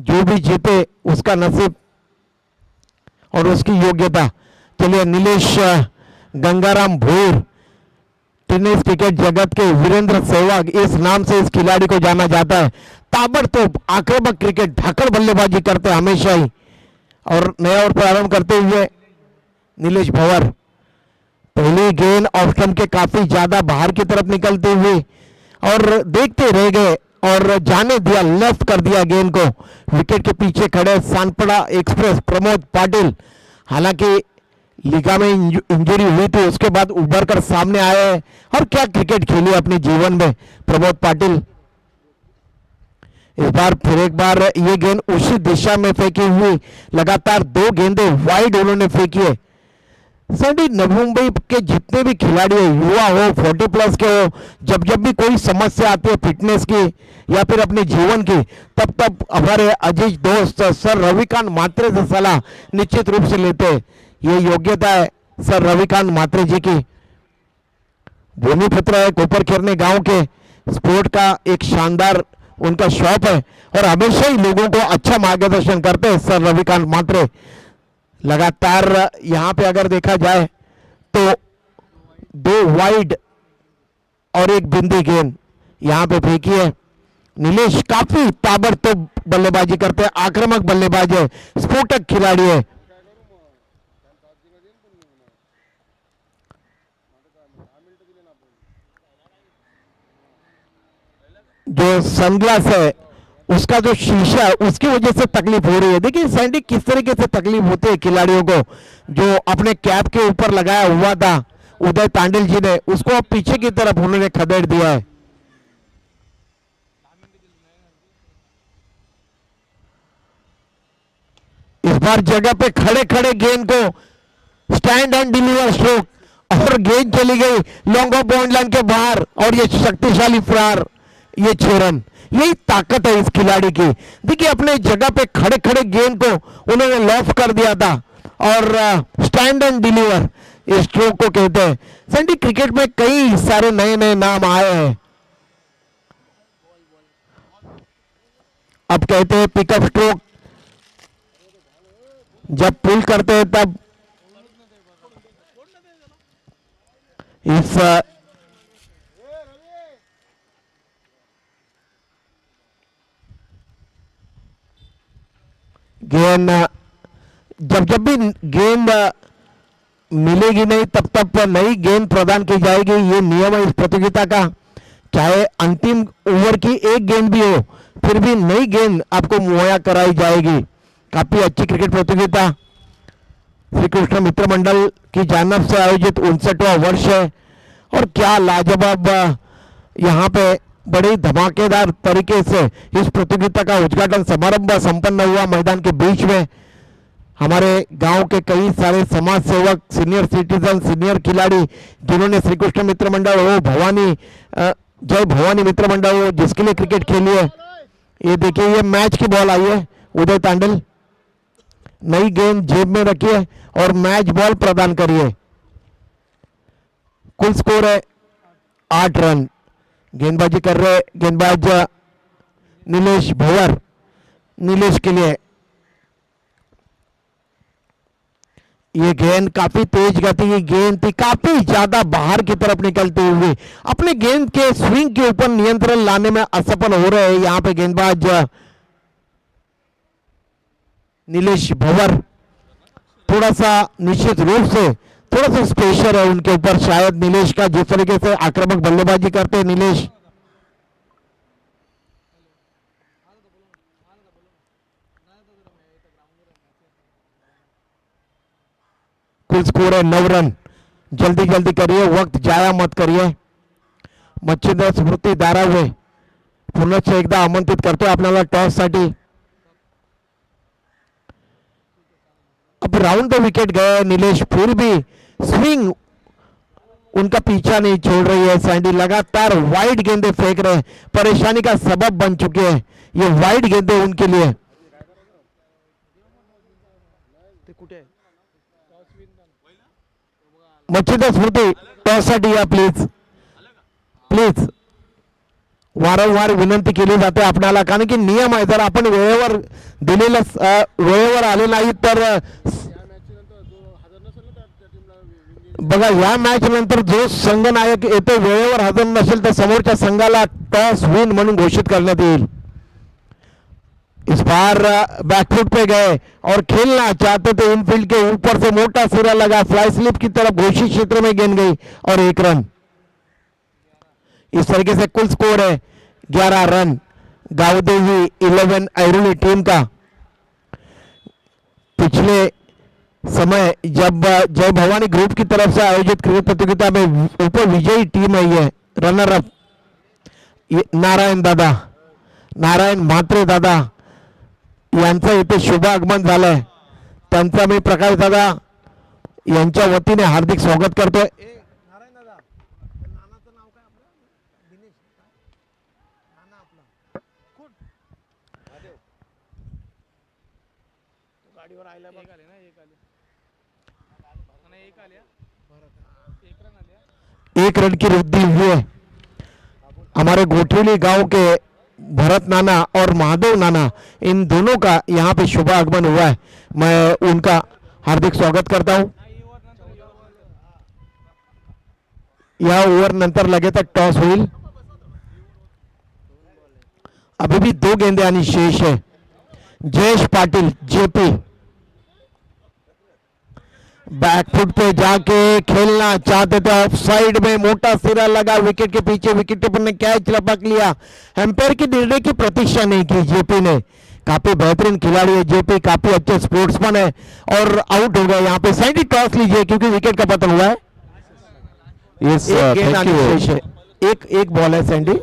जो भी जीते उसका नसीब और उसकी योग्यता चलिए नीलेश गंगाराम भोर टेनिस क्रिकेट जगत के वीरेंद्र सहवाग इस नाम से इस खिलाड़ी को जाना जाता है ताबड़तोड़ आक्रामक क्रिकेट धाकड़ बल्लेबाजी करते हैं हमेशा ही और नया और प्रारंभ करते हुए नीलेश भंवर पहली गेंद ऑफ स्टंप के काफी ज्यादा बाहर की तरफ निकलते हुए और देखते रह गए और जाने दिया लेफ्ट कर दिया गेंद को विकेट के पीछे खड़े सानपड़ा एक्सप्रेस प्रमोद पाटिल हालांकि लिगा में इंजरी हुई थी उसके बाद उभर कर सामने आए और क्या क्रिकेट खेली अपने जीवन में प्रमोद पाटिल इस बार फिर एक बार ये गेंद उसी दिशा में फेंकी हुई लगातार 2 गेंदें वाइड उन्होंने फेंकी है सैंडी नवी मुंबई के जितने भी खिलाड़ी है युवा हो 40 प्लस के हो जब जब भी कोई समस्या आती है फिटनेस की या फिर अपने जीवन की तब तब हमारे अजीज दोस्त सर रविकांत मात्रे से सलाह निश्चित रूप से लेते हैं ये योग्यता है सर रविकांत मात्रे जी की भूमिपुत्र है कोपर खेरने गांव के स्पोर्ट का एक शानदार उनका शॉप है और हमेशा ही लोगों को अच्छा मार्गदर्शन करते हैं सर रविकांत मात्रे लगातार यहां पे अगर देखा जाए तो 2 वाइड और एक बिंदी गेंद यहां पे फेंकी है नीलेश काफी ताबड़तोड़ बल्लेबाजी करते हैं आक्रामक बल्लेबाज है स्फोटक खिलाड़ी है जो सनग्लास है उसका जो शीशा है उसकी वजह से तकलीफ हो रही है देखिए सैंडी किस तरीके से तकलीफ होती है खिलाड़ियों को जो अपने कैप के ऊपर लगाया हुआ था उदय तांडिल जी ने उसको अब पीछे की तरफ उन्होंने खदेड़ दिया है इस बार जगह पे खड़े खड़े गेंद को स्टैंड एंड डिलीवर स्ट्रोक और गेंद चली गई लॉन्ग ऑफ बाउंड लाइन के बाहर और ये शक्तिशाली फरार ये 6 रन यही ताकत है इस खिलाड़ी की देखिए अपने जगह पे खड़े खड़े गेंद को उन्होंने लॉफ कर दिया था और स्टैंड एंड डिलीवर इस स्ट्रोक को कहते हैं सैंडी क्रिकेट में कई सारे नए नए नाम आए हैं अब कहते हैं पिकअप स्ट्रोक जब पुल करते हैं तब इस गेंद जब जब भी गेंद मिलेगी नहीं तब तब नई गेंद प्रदान की जाएगी ये नियम है इस प्रतियोगिता का चाहे अंतिम ओवर की एक गेंद भी हो फिर भी नई गेंद आपको मुहैया कराई जाएगी काफी अच्छी क्रिकेट प्रतियोगिता श्री कृष्ण मित्र मंडल की जानब से आयोजित 59वां वर्ष है और क्या लाजवाब यहाँ पे बड़ी धमाकेदार तरीके से इस प्रतियोगिता का उद्घाटन समारंभ संपन्न हुआ मैदान के बीच में हमारे गांव के कई सारे समाज सेवक सीनियर सिटीजन सीनियर खिलाड़ी जिन्होंने श्री कृष्ण मित्र मंडल हो भवानी जय भवानी मित्र मंडल हो जिसके लिए क्रिकेट खेली है ये देखिए ये मैच की बॉल आई है उदय तांडल नई गेंद जेब में रखिए और मैच बॉल प्रदान करिए कुल स्कोर है 8 रन गेंदबाजी कर रहे गेंदबाज नीलेश भंवर नीलेश के लिए ये गेंद काफी तेज गति की गेंद थी काफी ज्यादा बाहर की तरफ निकलते हुए अपने गेंद के स्विंग के ऊपर नियंत्रण लाने में असफल हो रहे हैं यहां पे गेंदबाज नीलेश भंवर थोड़ा सा निश्चित रूप से थोड़ा सा स्पेशल है उनके ऊपर शायद नीलेश का जिस तरीके से आक्रामक बल्लेबाजी करते हैं नीलेश कुल स्कोर है 9 रन। जल्दी जल्दी करिए, वक्त जाया मत करिए। मच्छिंद्र स्मृती धारावे पुनश्च एकदा आमंत्रित करतोय आपल्याला टॉस साठी। अब राउंड द विकेट गए नीलेश, फिर भी स्विंग उनका पीछा नहीं छोड़ रही है। सैंडी लगातार वाइड गेंदे फेंक रहे हैं, परेशानी का सबब बन चुके हैं ये वाइड गेंदे उनके लिए। मच्छिंद्र स्मृती टॉस साठी या प्लीज प्लीज। वारंवार विनंती केली जाते आपल्याला, कारण की नियम आहे, जर आपण वेळेवर दिलेलं वेळेवर आले नाही तर बघा या मॅच नंतर जो संघनायक येतो वेळेवर हजर नसेल तर समोरच्या संघाला टॉस विन म्हणून घोषित करण्यात येईल। इस बार बैकफुट पे गए और खेलना चाहते थे इनफील्ड के ऊपर से, मोटा सिरा लगा, फ्लाई स्लिप की तरफ घोषित क्षेत्र में गेंद गई और 1 रन। इस तरीके से कुल स्कोर है 11 रन गावदेवी 11 ऐरोली टीम का। पिछले समय जब जय भवानी ग्रुप की तरफ से आयोजित क्रिकेट प्रतियोगिता में उप विजयी टीम है ये रनर अप नारायण म्हात्रे दादा यांचं इथे शुभ आगमन झालंय, त्यांचा मी प्रकाश दादा यांच्या वतीने हार्दिक स्वागत करतोय। नारायण दादा, नानाचं नाव काय आपलं? दिनेश नाना आपला कोण? गाडीवर आयला बघ आले ना, एक आले आणि एक आले भरत, 1 रन आले, 1 रन की वृद्धि हुई है। हमारे गोठेली गांव के भरत नाना और महादेव नाना, इन दोनों का यहाँ पे शुभ आगमन हुआ है, मैं उनका हार्दिक स्वागत करता हूं। यह ओवर नंतर लगेच टॉस होईल। अभी भी 2 गेंदे आणि शेष है। जयेश पाटिल जेपी बैकफुट पे जाके खेलना चाहते थे, ऑफ साइड में मोटा सिरा लगा, विकेट के पीछे विकेट कीपर ने कैच लपक लिया। एम्पायर की निर्णय की प्रतीक्षा नहीं की जेपी ने। काफी बेहतरीन खिलाड़ी है जेपी, काफी अच्छे स्पोर्ट्समैन है और आउट हो गए यहाँ पे। सैंडी टॉस लीजिए क्योंकि विकेट का पतन हुआ है। Yes, एक गेंद thank आनी you. शेष है, एक बॉल है सैंडी।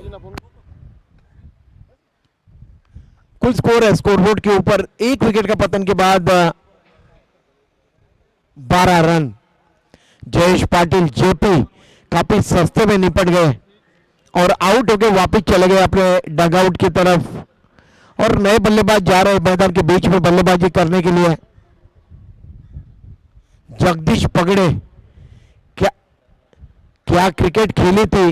कुल स्कोर है स्कोरबोर्ड के ऊपर 1 विकेट का पतन के बाद 12 रन। जयेश पाटिल जेपी काफी सस्ते में निपट गए और आउट होकर वापस चले गए अपने डगआउट की तरफ और नए बल्लेबाज जा रहे हैं मैदान के बीच में बल्लेबाजी करने के लिए। जगदीश पगड़े क्या क्रिकेट खेली थी।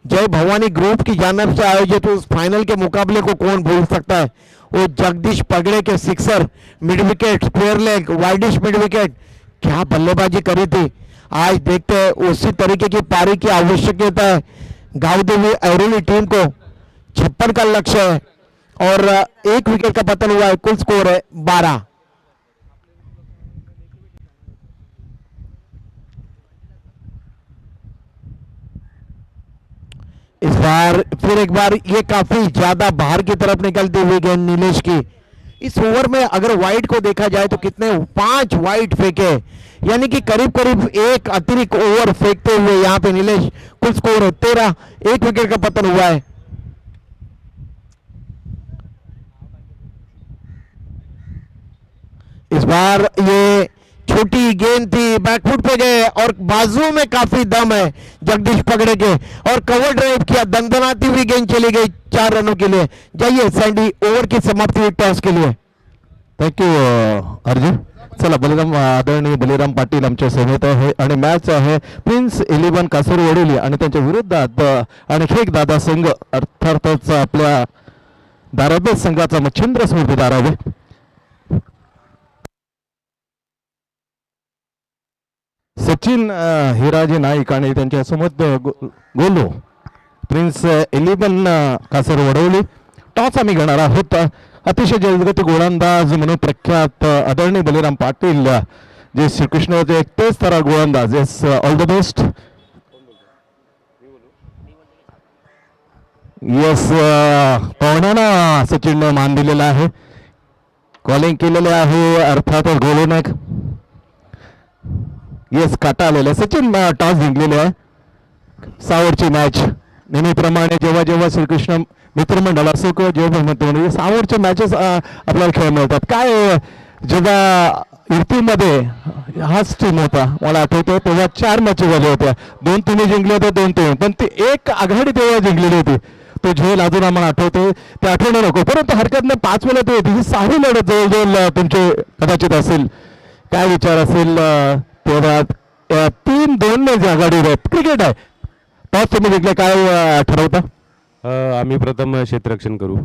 जय भवानी ग्रुप की जानब से आयोजित उस फाइनल के मुकाबले को कौन भूल सकता है। वो जगदीश पगड़े के sixer, mid wicket, square leg, widish mid wicket, क्या बल्लेबाजी करी थी। आज देखते हैं उसी तरीके की पारी की आवश्यकता है। गावदेवी ऐरोली टीम को 56 का लक्ष्य है और 1 विकेट का पतन हुआ है। कुल स्कोर है 12। इस बार फिर एक बार ये काफी ज्यादा बाहर की तरफ निकलती हुई गेंद नीलेश की। इस ओवर में अगर वाइड को देखा जाए तो कितने 5 वाइड फेंके, यानी कि करीब करीब 1 अतिरिक्त ओवर फेंकते हुए यहाँ पे नीलेश। कुल स्कोर है 13, 1 विकेट का पतन हुआ है। इस बार ये छोटी गेंद थी, बैकफुट पे गए और बाजू में काफी दम है जगदीश पगड़े के और कवर ड्राइव किया, दंदनाती हुई गेंद चली गई 4 रनों के लिए। जाइए सैंडी, ओव्हर की समाप्ती हुई टॉस के लिए। थँक्यू अर्जुन। चला बलिराम, आदरणीय बलिराम पाटील आमच्या समेत आहे आणि मॅच आहे प्रिन्स 11 कासरवडोली आणि त्यांच्या विरोधात आणखी एक दादा संघ अर्थातच आपल्या धारावे संघाचा मच्छिंद्र स्मृती धारावे। सचिन हिराजी नाईक आणि त्यांच्या सोबत गोलू प्रिन्स 11 कासरवडोली। टॉस आम्ही घेणार आहोत। अतिशय जलदगती गोलंदाज म्हणून प्रख्यात आदरणीय बलिराम पाटील, जे श्रीकृष्णाचे एक तेच तरा गोलंदाज। Yes, all the best. Yes, पाहुण्यांना सचिननं मान दिलेला आहे, कॉलिंग केलेले आहे अर्थातच गोलूने। येस काटा आलेला आहे. सचिन टॉस जिंकलेले आहे. 6 ओव्हरची मॅच नेहमीप्रमाणे जेव्हा जेव्हा श्रीकृष्ण मित्रमंडळ असो किंवा जेव्हा म्हणतो 6 ओव्हरच्या मॅचेस आपल्याला खेळ मिळतात. काय जेव्हा युतीमध्ये हाच टीम होता मला आठवतं तेव्हा 4 मॅचेस झाल्या होत्या. 2 तुम्ही जिंकले होते, 2 तुम्ही, पण ती एक आघाडी तेव्हा जिंकलेली होती. तो झेल अजून आम्हाला आठवतो. ते आठवणं नको, परंतु हरकत नाही. 5 वेळा ते होती. ही 6वी लढत जवळजवळ तुमचे कदाचित असेल. काय विचार असेल तेव्हा 3-2 ने जी आघाडी आहेत. क्रिकेट आहे. टॉस तुम्ही जिंकले, काय ठरवता? आम्ही प्रथम क्षेत्ररक्षण करू.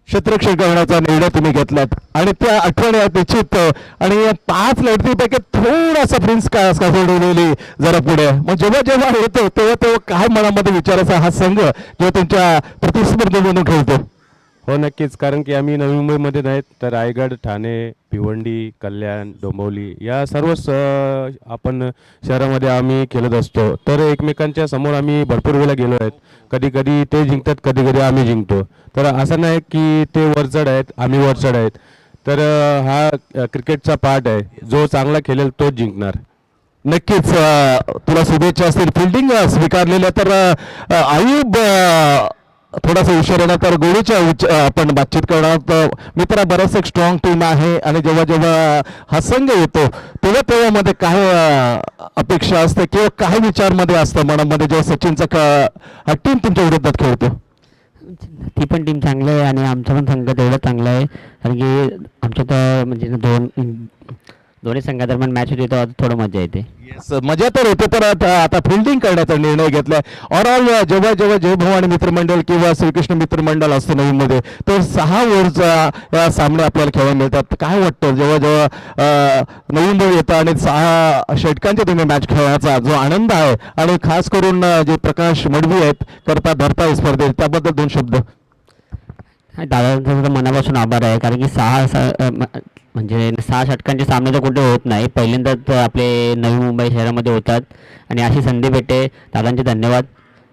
क्षेत्ररक्षण करण्याचा निर्णय तुम्ही घेतलात आणि त्या आठवणी अपेक्षित आणि 5 लढतीपैकी थोडासा प्रिन्स कासरवडवली जरा पुढे. मग जेव्हा जेव्हा होतो तेव्हा तेव्हा काय मनामध्ये विचारायचा हा संघ जेव्हा तुमच्या प्रतिस्पर्धेमधून खेळतो? हो नक्कीच, कारण की आम्ही नवी मुंबईमध्ये नाहीत तर रायगड, ठाणे, भिवंडी, कल्याण, डोंबिवली या सर्वच आपण शहरामध्ये आम्ही खेळत असतो. तर एकमेकांच्या समोर आम्ही भरपूर वेळा गेलो आहेत. कधी कधी ते जिंकतात, कधी कधी आम्ही जिंकतो. तर असं नाही की ते वरचढ आहेत, आम्ही वरचढ आहेत. तर हा क्रिकेटचा पार्ट आहे. जो चांगला खेळेल तोच जिंकणार. नक्कीच तुला शुभेच्छा असतील. फिल्डिंग स्वीकारलेल्या तर आयुब थोडासा उशिरा तर गोळीच्या आपण बातचीत करणार. तर मित्रा बराच एक स्ट्रॉंग टीम आहे आणि जेव्हा जेव्हा हा संघ येतो तेव्हा तेव्हामध्ये काय अपेक्षा असते किंवा काय विचारमध्ये असतं मनामध्ये जेव्हा सचिनचा हा टीम तुमच्या विरोधात खेळतो? ती पण टीम चांगली आहे आणि आमचा पण संघ तेवढा चांगला आहे. कारण की आमच्या तर म्हणजे दोन्ही संघादरम्यान मॅच होती तेव्हा थोडं मजा येते. येस मजा तर होते. तर आता फिल्डिंग करण्याचा निर्णय घेतलाय. ओव्हरऑल जेव्हा जेव्हा जय भवानी मित्रमंडळ किंवा श्रीकृष्ण मित्रमंडळ असतं नवीनमध्ये तर 6 ओव्हरचा सामने आपल्याला खेळायला मिळतात. काय वाटतं जेव्हा जेव्हा नवीन बळ येतं आणि 6 षटकांचे तुम्ही मॅच खेळण्याचा जो आनंद आहे आणि खास करून जे प्रकाश मडवी आहेत करता धरता स्पर्धेत त्याबद्दल 2 शब्द? दादांचा मनापासून आभार आहे. कारण की 6 षटकांचे सामने तर कुठे होत नाही. पहिल्यांदाच आपले नवी मुंबई शहरामध्ये होतात आणि अशी संधी भेटते. दादांचे धन्यवाद.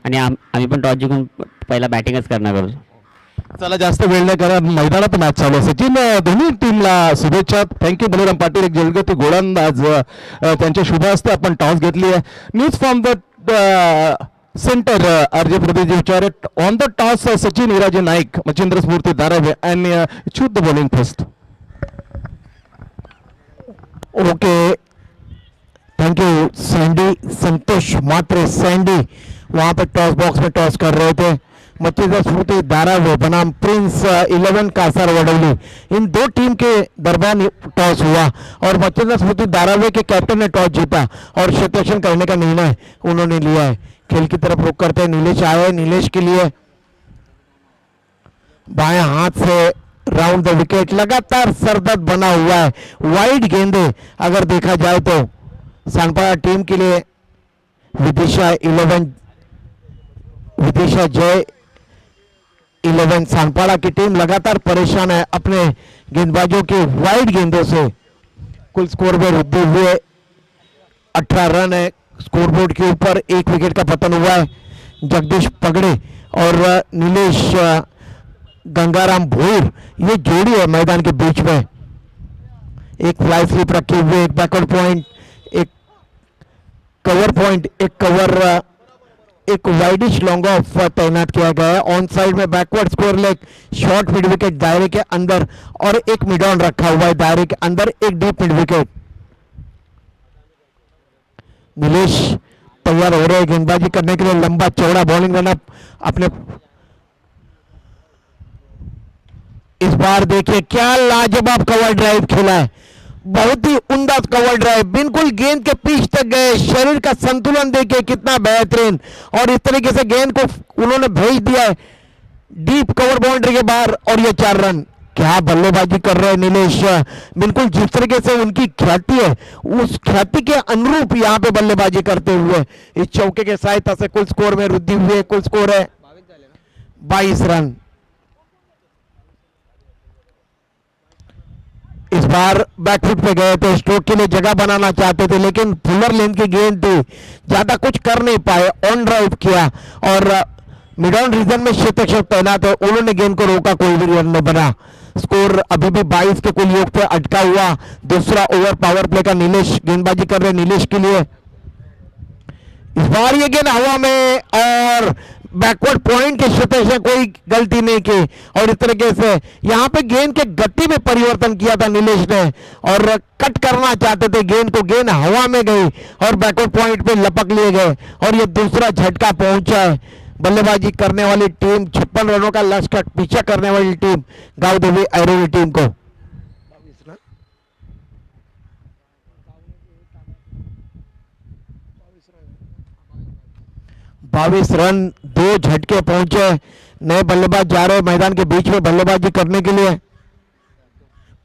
आणि आम्ही पण टॉस जिंकून पहिला बॅटिंगच करणार आहोत. चला जास्त वेळ नाही करा, मैदानात मॅच चालू आहे. सचिन दोन्ही टीमला शुभेच्छा. थँक्यू. बलराम पाटील एक जलगती गोलंदाज त्यांच्या शुभ हस्ते आपण टॉस घेतली आहे. News from the centre RJ प्रदेश विचार on the toss Sachin Hiraje Naik, Machhindra Sphurti धारावे and choose the bowling first. Okay thank you Sandy. Santosh Matre Sandy वहाँ पे टॉस बॉक्स में टॉस कर रहे थे. मच्छिंद्र स्फूर्ति धारावे बनाम प्रिंस 11 कासर वडौली, इन 2 टीम के दरमियान टॉस हुआ और मच्छिंद्र स्फूर्ति धारावे के कैप्टन ने टॉस जीता और क्षेत्ररक्षण करने का निर्णय उन्होंने लिया है. खेल की तरफ रुख करते हैं. नीलेश आए. नीलेश के लिए बाएं हाथ से राउंड द विकेट. लगातार सरदर्द बना हुआ है. वाइड गेंदे अगर देखा जाए तो सानपाड़ा टीम के लिए विदिशा जय 11 सानपाड़ा की टीम लगातार परेशान है अपने गेंदबाजों के वाइड गेंदों से. कुल स्कोर में वृद्धि हुए 18 रन है स्कोरबोर्ड के ऊपर. 1 विकेट का पतन हुआ है. जगदीश पगड़े और नीलेश गंगाराम भोर ये जोड़ी है मैदान के बीच में. एक फ्लाई स्लिप रखे हुए, एक बैकवर्ड पॉइंट, एक कवर पॉइंट, एक वाइडिश लॉन्ग ऑफ तैनात किया गया है. ऑन साइड में backward score leg, short mid wicket दायरे के अंदर और एक मिड ऑन रखा हुआ है दायरे के अंदर, एक डीप मिड विकेट. नीलेश तैयार हो रहे हैं गेंदबाजी करने के लिए. लंबा चौड़ा बॉलिंग रनअप अपने. इस बार देखिए क्या लाजवाब कवर ड्राइव खेला है. बहुत ही उम्दा कवर ड्राइव, बिल्कुल गेंद के पिच तक गए. शरीर का संतुलन देखिए कितना बेहतरीन. और इस तरीके से गेंद को उन्होंने भेज दिया है डीप कवर बाउंड्री के बाहर और ये 4 रन. क्या बल्लेबाजी कर रहे हैं नीलेश. बिल्कुल जिस तरीके से उनकी ख्याति है उस ख्याति के अनुरूप यहाँ पे बल्लेबाजी करते हुए इस चौके के सहायता से कुल स्कोर में वृद्धि हुई है. कुल स्कोर है 22 रन. इस बार बैकफुट पे गए थे, स्ट्रोक के लिए जगह बनाना चाहते थे लेकिन फुलर लेंथ की गेंद थी, ज्यादा कुछ कर नहीं पाए. ऑन ड्राइव किया और मिड ऑन रीजन में क्षेत्ररक्षक तैनात है, उन्होंने गेंद को रोका, कोई भी रन नहीं बना. स्कोर अभी भी 22 के कुल योग पे अटका हुआ. दूसरा ओवर पावर प्ले का नीलेश गेंदबाजी कर रहे. नीलेश के लिए इस बार ये गेंद हवा में और बैकवर्ड पॉइंट के क्षेत्र से कोई गलती नहीं की और इस तरीके से यहाँ पे गेंद के गति में परिवर्तन किया था नीलेश ने और कट करना चाहते थे गेंद को, गेंद हवा में गई और बैकवर्ड पॉइंट पे लपक लिए गए और ये दूसरा झटका पहुंचा है। बल्लेबाजी करने वाली टीम 56 रनों का लक्ष्य पीछा करने वाली टीम गांव देवी ऐरोली टीम को 22 रन, 2 झटके पहुंचे। नए बल्लेबाज जा रहे मैदान के बीच में बल्लेबाजी करने के लिए।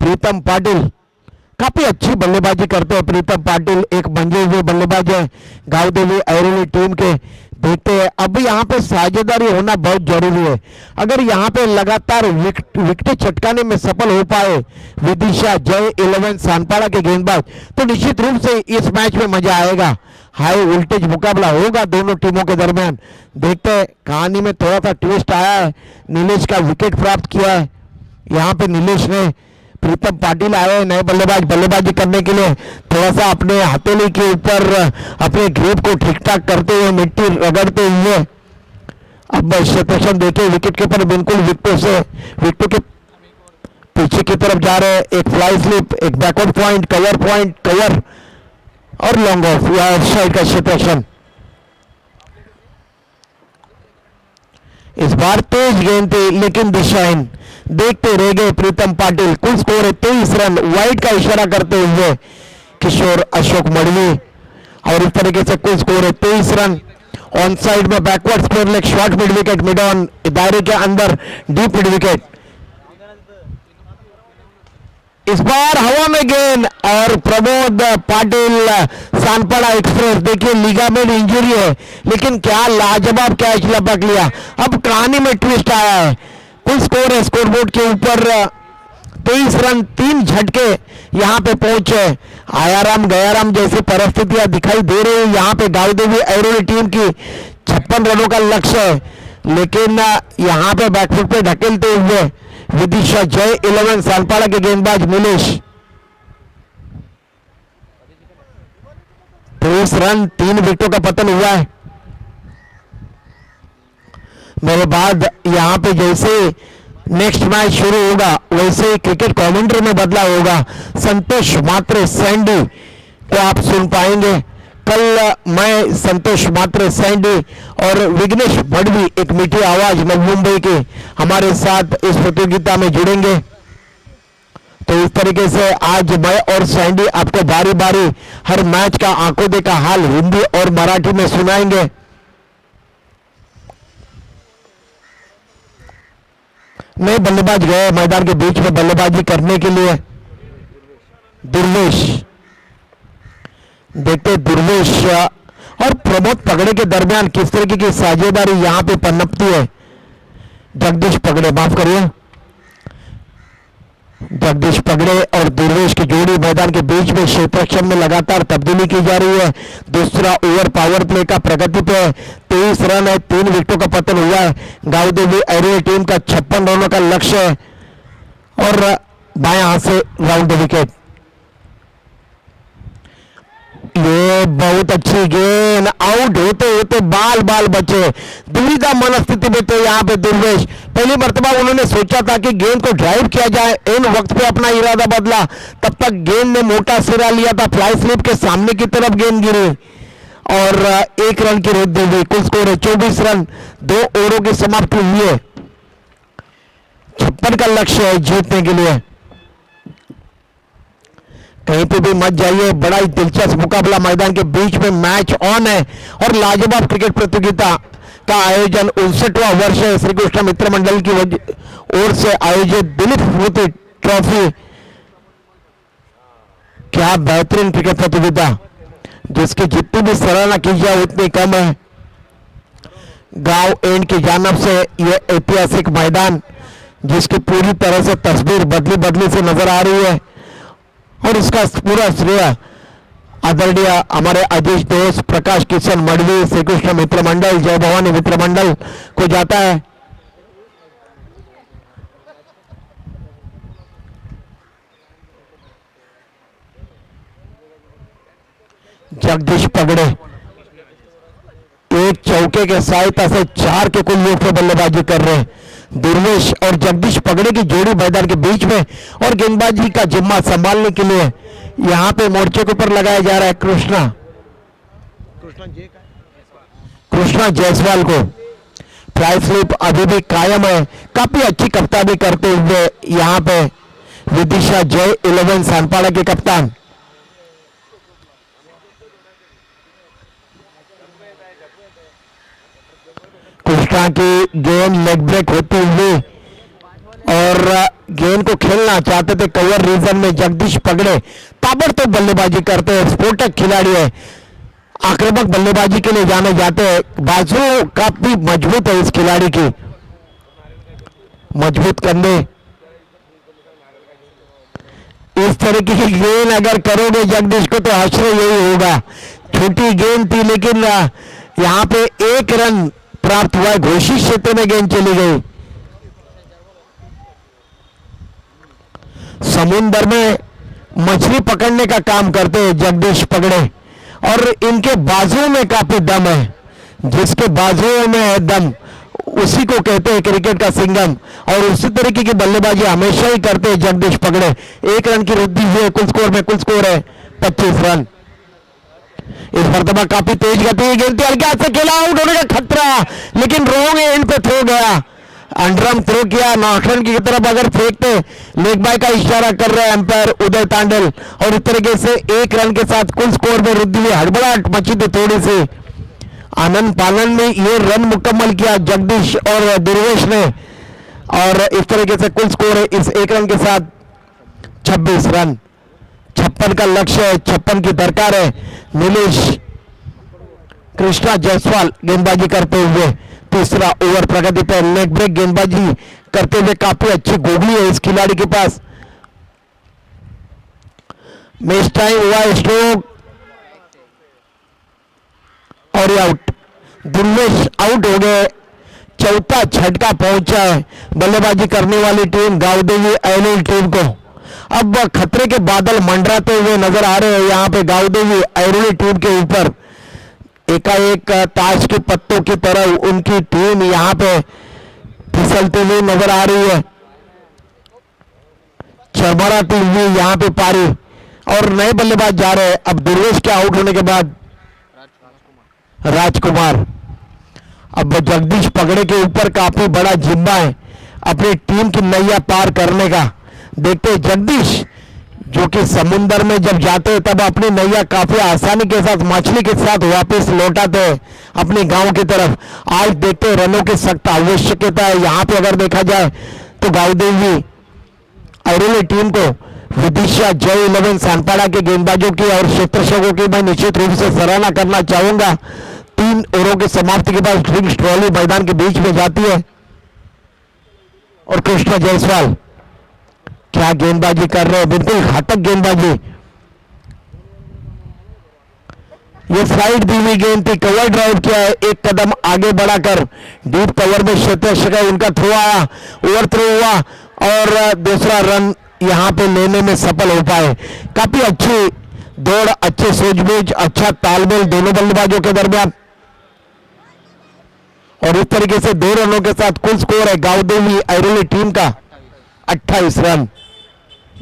प्रीतम पाटिल काफी अच्छी बल्लेबाजी करते हैं। प्रीतम पाटिल एक मंजे हुए बल्लेबाज है गांव देवी ऐरोली टीम के। देखते हैं, अब यहाँ पे साझेदारी होना बहुत जरूरी है। अगर यहाँ पे लगातार विकेट चटकाने में सफल हो पाए विदिशा, जय 11 सानपाड़ा के गेंदबाज, तो निश्चित रूप से इस मैच में मजा आएगा। हाई वोल्टेज मुकाबला होगा दोनों टीमों के दरमियान। देखते हैं, कहानी में थोड़ा सा ट्विस्ट आया है। नीलेश का विकेट प्राप्त किया है। यहाँ पे नीलेश ने, प्रीतम पाटिल आए नए बल्लेबाज बल्लेबाजी करने के लिए, थोड़ा सा अपने हथेली के ऊपर अपने ग्रिप को ठीक ठाक करते हुए, मिट्टी रगड़ते हुए। अब क्षेत्रक्षण देखे, विकेट के ऊपर बिल्कुल विकेटों के पीछे की तरफ जा रहे हैं। एक फ्लाई स्लिप, एक बैकवर्ड पॉइंट, कवर और लॉन्ग ऑफ या साइड का क्षेत्रक्षण। इस बार तेज गेंद थी लेकिन दिशाहीन। देखते रह गए प्रीतम पाटिल। कुल स्कोर है 23 रन। वाइड का इशारा करते हुए किशोर अशोक मड़वी और इस तरीके से कुल स्कोर है 23 रन। ऑन साइड में backward square leg, short mid wicket, mid on, दायरे के अंदर डीप मिड विकेट। इस बार हवा में गेंद और प्रमोद पाटिल सानपाड़ा एक्सप्रेस। देखिए लिगामेंट इंजरी है लेकिन क्या लाजवाब कैच लपक लिया। अब कहानी में ट्विस्ट आया है। कुल स्कोर है स्कोरबोर्ड के ऊपर 23 रन, 3 झटके यहाँ पे पहुंचे। आयाराम गयाराम जैसी परिस्थितियां दिखाई दे रही है यहाँ पे गांव देवी ऐरोली टीम की। 56 रनों का लक्ष्य है लेकिन यहाँ पे बैकफुट पे ढकेलते हुए विदिशा, जय 11 सानपाड़ा के गेंदबाज नीलेश। 23 रन, 3 विकेटों का पतन हुआ है। मेरे बाद यहाँ पे जैसे नेक्स्ट मैच शुरू होगा वैसे ही क्रिकेट कमेंट्री में बदला होगा। संतोष मात्रे सैंडी को आप सुन पाएंगे। कल मैं संतोष मात्रे सैंडी और विघ्नेश मडवी, एक मीठी आवाज नवी मुंबई के, हमारे साथ इस प्रतियोगिता में जुड़ेंगे। तो इस तरीके से आज मैं और सैंडी आपको बारी बारी हर मैच का आंखों देखा हाल हिंदी और मराठी में सुनाएंगे। नए बल्लेबाज गए मैदान के बीच में बल्लेबाजी करने के लिए। दुर्वेश, देखते दुर्वेश और प्रमोद पगड़े के दरमियान किस तरीके की साझेदारी यहां पे पनपती है। जगदीश पगड़े, माफ करिए, जगदीश पगड़े और दुर्वेश की जोड़ी मैदान के बीच में क्षेत्रक्षण में लगातार तब्दीली की जा रही है। दूसरा ओवर पावर प्ले का प्रगति पे 23 रन है, 3 विकेटों का पतन हुआ है। गांव देवी ऐरोली टीम का 56 रनों का लक्ष्य है और बाएं हाथ से राउंड द विकेट। ये बहुत अच्छी गेंद, आउट होते होते बाल बाल बचे। दुविधा मनस्थिति में थे यहाँ पे दुर्वेश। पहली मर्तबा उन्होंने सोचा था कि गेंद को ड्राइव किया जाए, इन वक्त पे अपना इरादा बदला। तब तक गेंद ने मोटा सिरा लिया था, फ्लाई स्लिप के सामने की तरफ गेंद गिरी और 1 रन की वृद्धि हुई। कुल स्कोर है 24 रन। 2 ओवरों की समाप्ति हुई है। 56 का लक्ष्य है जीतने के लिए। कहीं पे भी मत जाइए, बड़ा ही दिलचस्प मुकाबला मैदान के बीच में मैच ऑन है और लाजवाब क्रिकेट प्रतियोगिता का आयोजन 59वां वर्ष है श्री कृष्ण मित्र मंडल की ओर से आयोजित दिलीप स्मृति ट्रॉफी। क्या बेहतरीन क्रिकेट प्रतियोगिता, जिसकी जितनी भी सराहना की जाए उतनी कम है। गांव एंड की जानब से यह ऐतिहासिक मैदान, जिसकी पूरी तरह से तस्वीर बदली से नजर आ रही है और इसका पूरा श्रेय आदरणीय हमारे अजीज दोस्त प्रकाश किशन मडवी, श्री कृष्ण मित्र मंडल, जय भवानी मित्र मंडल को जाता है। जगदीश पगड़े, एक चौके के साथ ऐसे 4 के कुल योग पे बल्लेबाजी कर रहे हैं। दुर्वेश और जगदीश पगड़े की जोड़ी मैदान के बीच में और गेंदबाजी का जिम्मा संभालने के लिए यहां पे मोर्चे के ऊपर लगाया जा रहा है कृष्णा जायसवाल को। फ्लाई स्लिप अभी भी कायम है। काफी अच्छी कप्तानी करते हुए यहां पे विदिशा जय 11 सानपाड़ा के कप्तान। कृष्णा की गेंद लेग ब्रेक होते हुए और गेंद को खेलना चाहते थे कवर रीजन में जगदीश पगड़े ताबड़तोड़ बल्लेबाजी करते हैं। स्फोटक खिलाड़ी है, आक्रामक बल्लेबाजी के लिए जाने जाते हैं। बाजू काफी मजबूत है इस खिलाड़ी की, मजबूत कंधे। इस तरीके की गेंद अगर करोगे जगदीश को तो आश्रय यही होगा। छोटी गेंद थी लेकिन यहां पे 1 रन प्राप्त हुआ। घोषित क्षेत्र में गेंद चली गई। समुद्र में मछली पकड़ने का काम करते हैं जगदीश पगड़े और इनके बाजुओं में काफी दम है। जिसके बाजुओं में है दम उसी को कहते हैं क्रिकेट का सिंगम। और उसी तरीके की बल्लेबाजी हमेशा ही करते हैं जगदीश पगड़े। 1 रन की वृद्धि हुई है कुल स्कोर में। कुल स्कोर है 25 रन। इस मरतबा काफी तेज गति गेंद थी, हल्के हाथ से खेला, आउट होने का खतरा लेकिन रॉन्ग एंड पे थ्रो गया। अंडरम थ्रो किया, नॉकडाउन की तरफ अगर फेंकते लेग बाय का इशारा कर रहे हैं अंपायर उदय तांडल। और इस तरीके से 1 रन के साथ कुल स्कोर में वृद्धि हुई। हड़बड़ाहट मची थी थोड़ी सी। आनंद पालन में ये रन मुकम्मल किया जगदीश और दुर्वेश ने और इस तरीके से कुल स्कोर है इस 1 रन के साथ 26 रन। 56 का लक्ष्य है, 56 की दरकार है। नीलेश कृष्णा जायसवाल गेंदबाजी करते हुए तीसरा ओवर प्रगति पर। लेग ब्रेक गेंदबाजी करते हुए काफी अच्छी गोगली है इस खिलाड़ी के पास। मैच टाइम हुआ स्ट्रोक और आउट। दुर्वेश आउट हो गए। चौथा झटका पहुंचा है बल्लेबाजी करने वाली टीम गावदेवी आयरलैंड टीम को। अब खतरे के बादल मंडराते हुए नजर आ रहे हैं यहां पे गावदेवी आयरलैंड टीम के ऊपर। एकाएक ताश के पत्तों की तरह उनकी टीम यहां पे फिसलती हुई नजर आ रही है। चरमराती हुई यहां पे पारी और नए बल्लेबाज जा रहे हैं। अब दुर्वेश के आउट होने के बाद राजकुमार। अब जगदीश पगड़े के ऊपर काफी बड़ा जिम्मा है अपनी टीम की नैया पार करने का। देखते हैं जगदीश जो कि समुंदर में जब जाते हैं तब अपनी नैया काफी आसानी के साथ मछली के साथ वापस लौटाते हैं अपने गांव की तरफ। आज देखते हैं रनों की सख्त आवश्यकता है यहां पे। अगर देखा जाए तो गावदेवी आयरली टीम को विदिशा जय 11 सानपाड़ा के गेंदबाजों की और क्षेत्ररक्षकों की मैं निश्चित रूप से सराहना करना चाहूंगा। 3 ओवरों की समाप्ति के बाद ड्रिंक्स ट्रॉली मैदान के बीच में जाती है और कृष्णा जायसवाल क्या गेंदबाजी कर रहे हैं, बिल्कुल घातक गेंदबाजी। ये फ्लाइट दी हुई गेंद थी, कवर ड्राइव किया है, एक कदम आगे बढ़ाकर डीप कवर में क्षेत्ररक्षक उनका थ्रो आया, ओवर थ्रो हुआ और दूसरा रन यहां पे लेने में सफल हो पाए। काफी अच्छी दौड़, अच्छे सूझबूझ, अच्छा तालमेल दोनों बल्लेबाजों के दरमियान और इस तरीके से 2 रनों के साथ कुल स्कोर है गावदेवी आयरली टीम का 28 रन।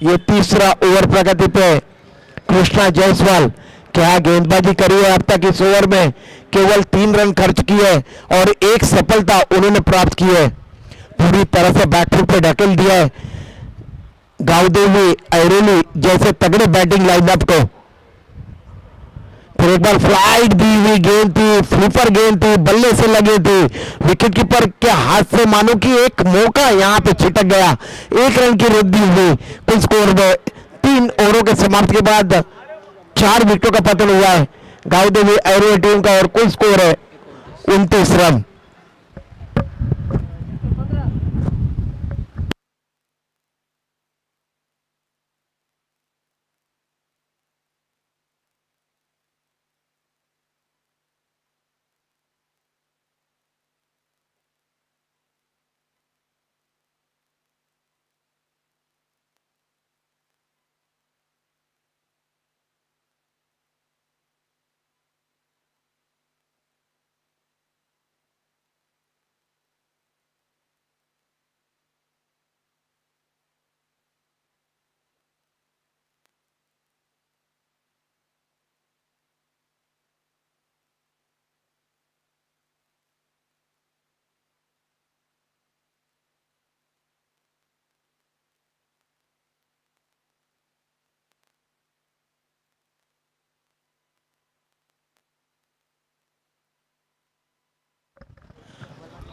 ये तीसरा ओवर प्रगति पे कृष्णा जायसवाल क्या गेंदबाजी करी है अब तक इस ओवर में। केवल 3 रन खर्च किए और 1 सफलता उन्होंने प्राप्त की है। पूरी तरह से बैकफुट पे ढकेल दिया है गावदेवी आयरली जैसे तगड़े बैटिंग लाइनअप को। फिर एक बार फ्लाइट दी हुई गेंद थी, फ्लिपर गेंद थी, बल्ले से लगी थी, विकेट कीपर के हाथ से मानो कि एक मौका यहां पे छिटक गया। 1 रन की वृद्धि हुई कुल स्कोर में। 3 ओवरों के समाप्ति के बाद 4 विकेटों का पतन हुआ है गावदेवी आयरलैंड टीम का और कुल स्कोर है 29 रन।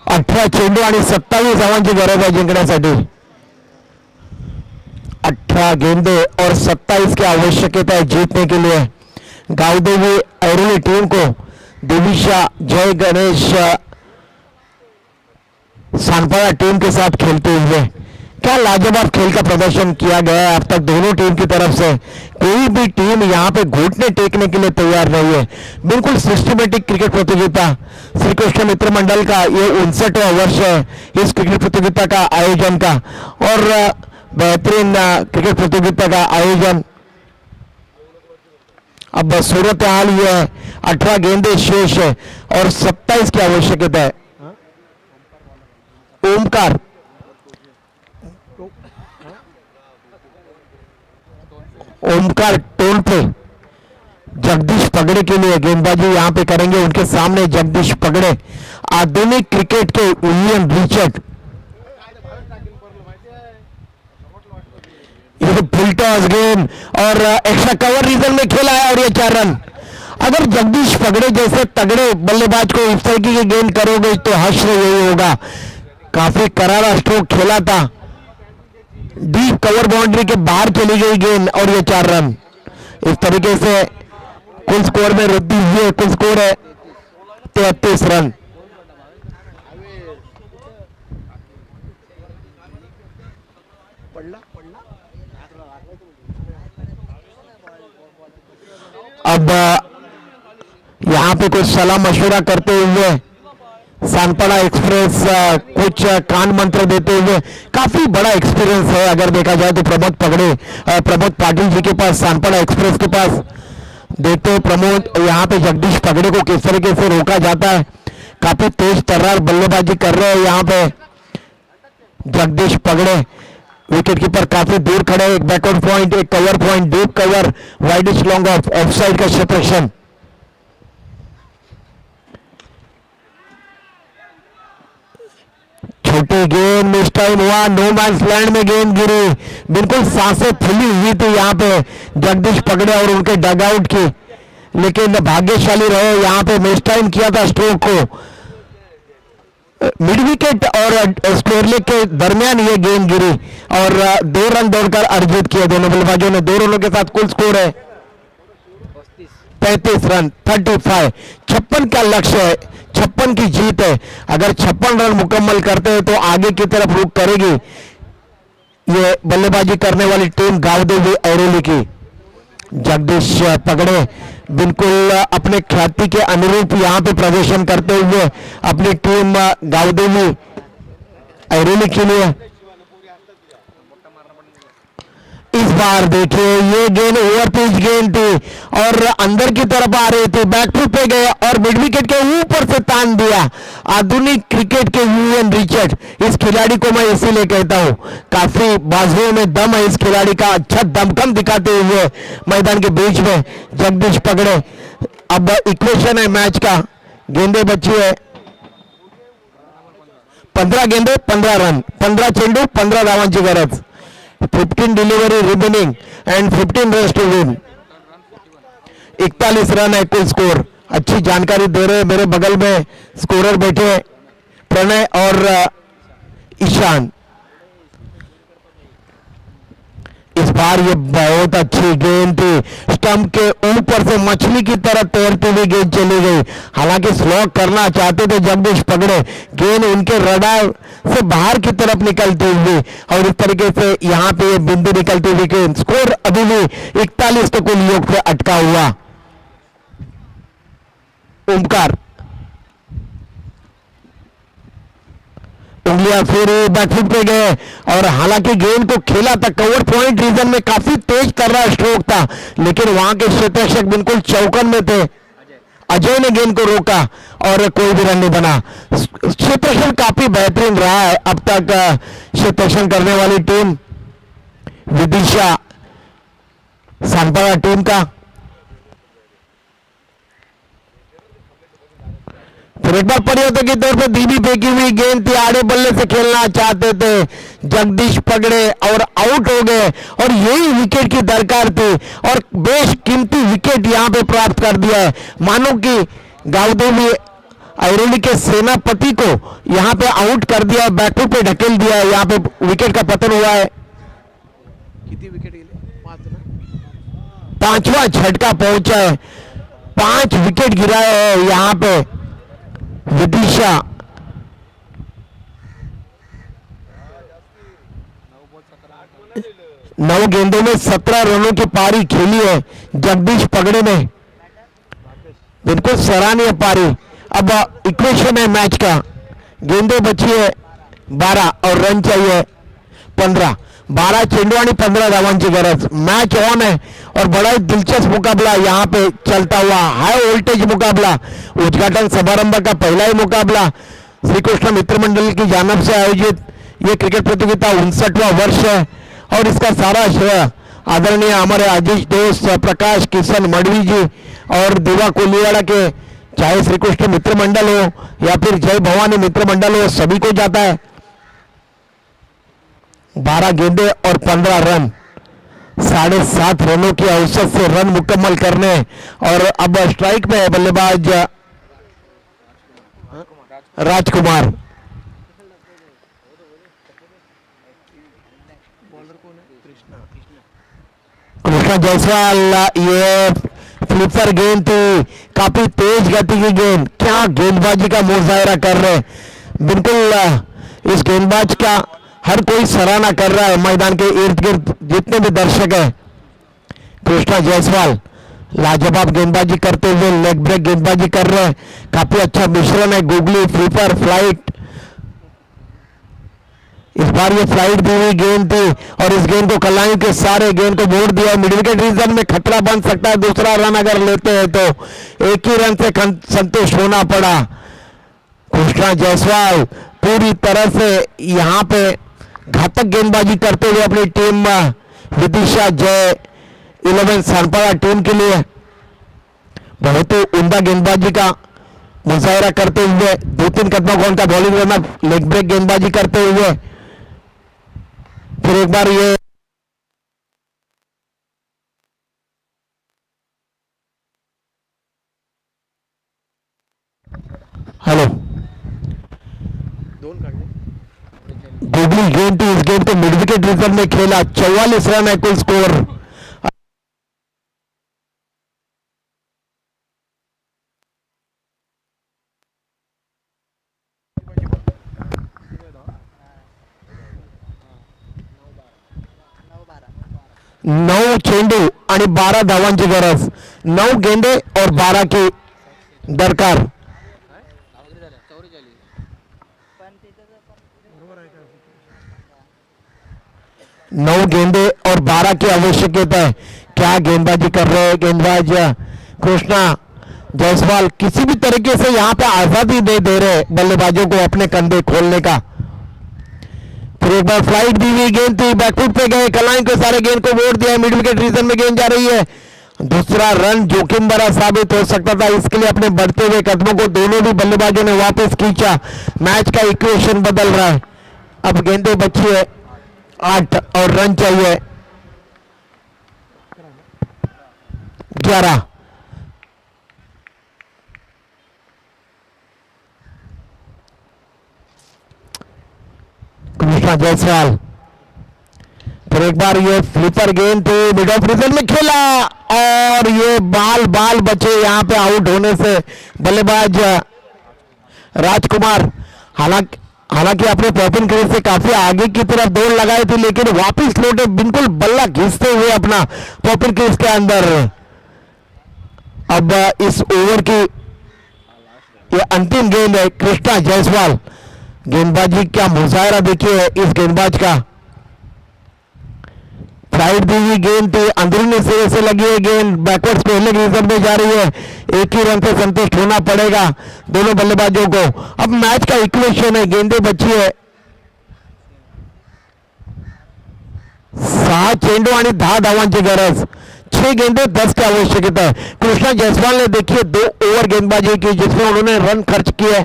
18 चेंडू आणि 27 धावांची गरज आहे जिंकण्यासाठी. 18 गेंदे और 27 की आवश्यकता है जीतने के लिए. गावदेवी ऐरोली टीम को दिविशा जय गणेश सानपाड़ा टीम के साथ खेलते हुए क्या लाजवाब खेल का प्रदर्शन किया गया है अब तक दोनों टीम की तरफ से. कोई भी टीम यहाँ पे घुटने टेकने के लिए तैयार नहीं है. बिल्कुल सिस्टमेटिक क्रिकेट प्रतियोगिता श्री कृष्ण मित्र मंडल का ये 59वां वर्ष है इस क्रिकेट प्रतियोगिता का आयोजन का. और बेहतरीन क्रिकेट प्रतियोगिता का आयोजन. अब सूरत हाल ये 18 गेंदे शेष है और 27 की आवश्यकता है. ओमकार टोल पे जगदीश पगड़े के लिए गेंदबाजी यहां पे करेंगे. उनके सामने जगदीश पगड़े आधुनिक क्रिकेट के विलियम रिचर्ड. ये फुल टॉस गेंद और एक्स्ट्रा कवर रीजन में खेला है और ये 4 रन. अगर जगदीश पगड़े जैसे तगड़े बल्लेबाज को इस तरीके की गेंद करोगे तो हश्र यही होगा. काफी करारा स्ट्रोक खेला था. डीप कवर बाउंड्री के बाहर चली गई गेंद और ये 4 रन. इस तरीके से कुल स्कोर में वृद्धि हुई है. कुल स्कोर है 33 रन. अब यहां पे कुछ सलाह मशवरा करते हुए सानपाड़ा एक्सप्रेस कुछ कान मंत्र देते हुए काफी बड़ा एक्सपीरियंस है अगर देखा जाए तो प्रमोद पाटिल जी के पास सानपाड़ा एक्सप्रेस के पास. देखते हो प्रमोद यहाँ पे जगदीश पगड़े को किस तरीके से रोका जाता है. काफी तेज तर्रार बल्लेबाजी कर रहे हैं यहाँ पे जगदीश पगड़े. विकेट कीपर काफी दूर खड़े. एक बैकवर्ड पॉइंट, एक cover point, deep cover, widish long of side का क्षेत्रक्षण. छोटी गेंद मिस टाइम हुआ. नो मैंस लैंड में गेंद गिरी. बिल्कुल सांसें फूली हुई थी यहाँ पे जगदीश पगड़े और उनके डगआउट की, लेकिन भाग्यशाली रहे. यहाँ पे मिस टाइम किया था स्ट्रोक को. मिड विकेट और स्क्वायर लेग के दरमियान ये गेंद गिरी और 2 रन दौड़कर अर्जित किए दोनों बल्लेबाजों ने. 2 रनों के साथ कुल स्कोर है 35 रन. 35 56 का लक्ष्य है. 56 की जीत है. अगर 56 रन मुकम्मल करते हैं तो आगे की तरफ रुख करेगी ये बल्लेबाजी करने वाली टीम गावदेवी ऐरोली की. जगदीश पगड़े बिल्कुल अपने ख्याति के अनुरूप यहां पे प्रदर्शन करते हुए अपनी टीम गावदेवी ऐरोली के लिए. इस बार देखिए ये गेंद ओवर पिच गेंद थी और अंदर की तरफ आ रही थी. बैकफुट पे गए और मिड विकेट के ऊपर से तान दिया. आधुनिक क्रिकेट के विलियम रिचर्ड, इस खिलाड़ी को मैं इसीलिए कहता हूं काफी बाजुओं में दम है इस खिलाड़ी का. अच्छा दमखम दिखाते हुए मैदान के बीच में जगदीश पगड़े. अब इक्वेशन है मैच का. गेंदे बची है 15 गेंदे 15 रन. 15 चेंडू 15 धावांची गरज. 15 delivery remaining and 15 runs to win. 41 run है कुल स्कोर. अच्छी जानकारी दे रहे हैं मेरे बगल में स्कोरर बैठे प्रणय और ईशान. इस बार ये बहुत अच्छी गेंद थी. स्टंप के ऊपर से मछली की तरह तैरती हुई गेंद चली गई. हालांकि स्लॉग करना चाहते थे जगदीश पगड़े. गेंद उनके रडार से बाहर की तरफ निकलती हुई और इस तरीके से यहाँ पे ये बिंदु निकलती हुई गेंद. स्कोर अभी भी 41 तो कुल योग पे अटका हुआ. ओमकार उंगलियां फिर बैकफुट पे गए और हालांकि गेंद को खेला था. कवर पॉइंट रीजन में काफी तेज कर रहा स्ट्रोक था, लेकिन वहां के क्षेत्ररक्षक बिल्कुल चौकन में थे. अजय ने गेंद को रोका और कोई भी रन नहीं बना. क्षेत्ररक्षण काफी बेहतरीन रहा है अब तक. क्षेत्ररक्षण करने वाली टीम विदिशा सानपाड़ा टीम का. फिर एक बार परिवर्तन के तौर पर धीमी फेंकी हुई गेंद थी. आड़े बल्ले से खेलना चाहते थे जगदीश पगड़े और आउट हो गए और यही विकेट की दरकार थी और बेशकीमती विकेट यहां पे प्राप्त कर दिया है. मानो कि गावदेवी ऐरोली के सेनापति को यहां पे आउट कर दिया, बैकफुट पे ढकेल दिया है, यहां पे विकेट का पतन हुआ है। किती विकेट गेले? 5 ना? पांचवा झटका पहुंचा है, 5 विकेट गिराए हैं यहां पे विदिशा। 9 गेंदों में 17 रनों की पारी खेली है जगदीश पगड़े ने, बिल्कुल सराहनीय पारी। अब इक्वेशन है मैच का, गेंदे बची है 12 और रन चाहिए 15। 12 चेंडू आणि 15 धावांची गरज। मैच ऑन है और बड़ा ही दिलचस्प मुकाबला यहाँ पे चलता हुआ, हाई वोल्टेज मुकाबला, उद्घाटन समारंभ का पहला ही मुकाबला श्री कृष्ण मित्र मंडल की जानब से आयोजित ये क्रिकेट प्रतियोगिता 59वां वर्ष है और इसका सारा श्रेय आदरणीय हमारे आजीज दोस्त प्रकाश किशन मडवी जी और देवा कोलियाड़ा के, चाहे श्री कृष्ण मित्र मंडल हो या फिर जय भवानी मित्र मंडल हो, सभी को जाता है। 12 गेंदे और 15 रन, 7.5 रनों की औसत से रन मुकम्मल करने और अब स्ट्राइक में है बल्लेबाज राजकुमार। कृष्णा जायसवाल, ये फ्लिपर गेंद थी, काफी तेज गति की गेंद, क्या गेंदबाजी का मुजाहरा कर रहे हैं। बिल्कुल इस गेंदबाज का हर कोई सराहना कर रहा है, मैदान के इर्द गिर्द जितने भी दर्शक हैं। कृष्णा जायसवाल लाजवाब गेंदबाजी करते हुए लेग ब्रेक गेंदबाजी कर रहे हैं, काफी अच्छा मिश्रण है, गूगली, फ्लिपर, फ्लाइट। इस बार ये फ्लाइट दी हुई गेंद थी और इस गेंद को कलाइयों के सारे गेंद को मोड़ दिया। मिड विकेट रीजन में खतरा बन सकता है, दूसरा रन अगर लेते हैं तो एक ही रन से संतुष्ट होना पड़ा। कृष्णा जायसवाल पूरी तरह से यहां पे घातक गेंदबाजी करते हुए अपनी टीम विदिशा जय 11 सनपाड़ा टीम के लिए बहुत ही उम्दा गेंदबाजी का मुजाहरा करते हुए 2-3 कदमों को उनका बॉलिंग करना, लेग ब्रेक गेंदबाजी करते हुए फिर एक बार ये हेलो गूगली गेंद थी, इस गेंद को मिड विकेट रिजर्व में खेला। 44 रन है कुल स्कोर। नऊ चेंडू आणि 12 धावांची गरज, 9 गेंदे और 12 की दरकार। 9 गेंदे और 12 की आवश्यकता है। क्या गेंदबाजी कर रहे हैं गेंदबाज कृष्णा जायसवाल, किसी भी तरीके से यहां पे आजादी दे रहे बल्लेबाजों को अपने कंधे खोलने का। फिर एक बार फ्लाइट दी हुई गेंद थी, बैकफुट पे गए, कलाइन के सारे गेंद को वोट दिया, मिड विकेट रीजन में गेंद जा रही है। दूसरा रन जोखिम भरा साबित हो सकता था, इसके लिए अपने बढ़ते हुए कदमों को दोनों भी बल्लेबाजों ने वापस खींचा। मैच का इक्वेशन बदल रहा है, अब गेंदें बची है 8 और रन चाहिए 11। कृष्णा जायसवाल फिर एक बार ये फ्लिपर गेंद थी, मिड ऑफ रीजन में खेला और ये बाल बचे यहां पे आउट होने से बल्लेबाज राजकुमार। हालांकि अपने पॉपिंग क्रीज से काफी आगे की तरफ दौड़ लगाई थी, लेकिन वापस लौटे बिल्कुल बल्ला घिसते हुए अपना पॉपिंग क्रीज के अंदर। अब इस ओवर की ये अंतिम गेंद है कृष्णा जायसवाल। गेंदबाजी क्या मुजाहरा देखिए इस गेंदबाज का। फ्लाइट दी हुई गेंद थी, अंदरूनी सिरे से लगी है गेंद, बैकवर्ड्स पहले रीजन में जा रही है। एक ही रन से संतुष्ट होना पड़ेगा दोनों बल्लेबाजों को। अब मैच का इक्वेशन है, गेंदें बची है 6 चेंडू आणि 10 धावांची गरज, 6 गेंदे 10 की आवश्यकता है। कृष्णा जायसवाल ने देखिए 2 ओवर गेंदबाजी की जिसमें उन्होंने रन खर्च किए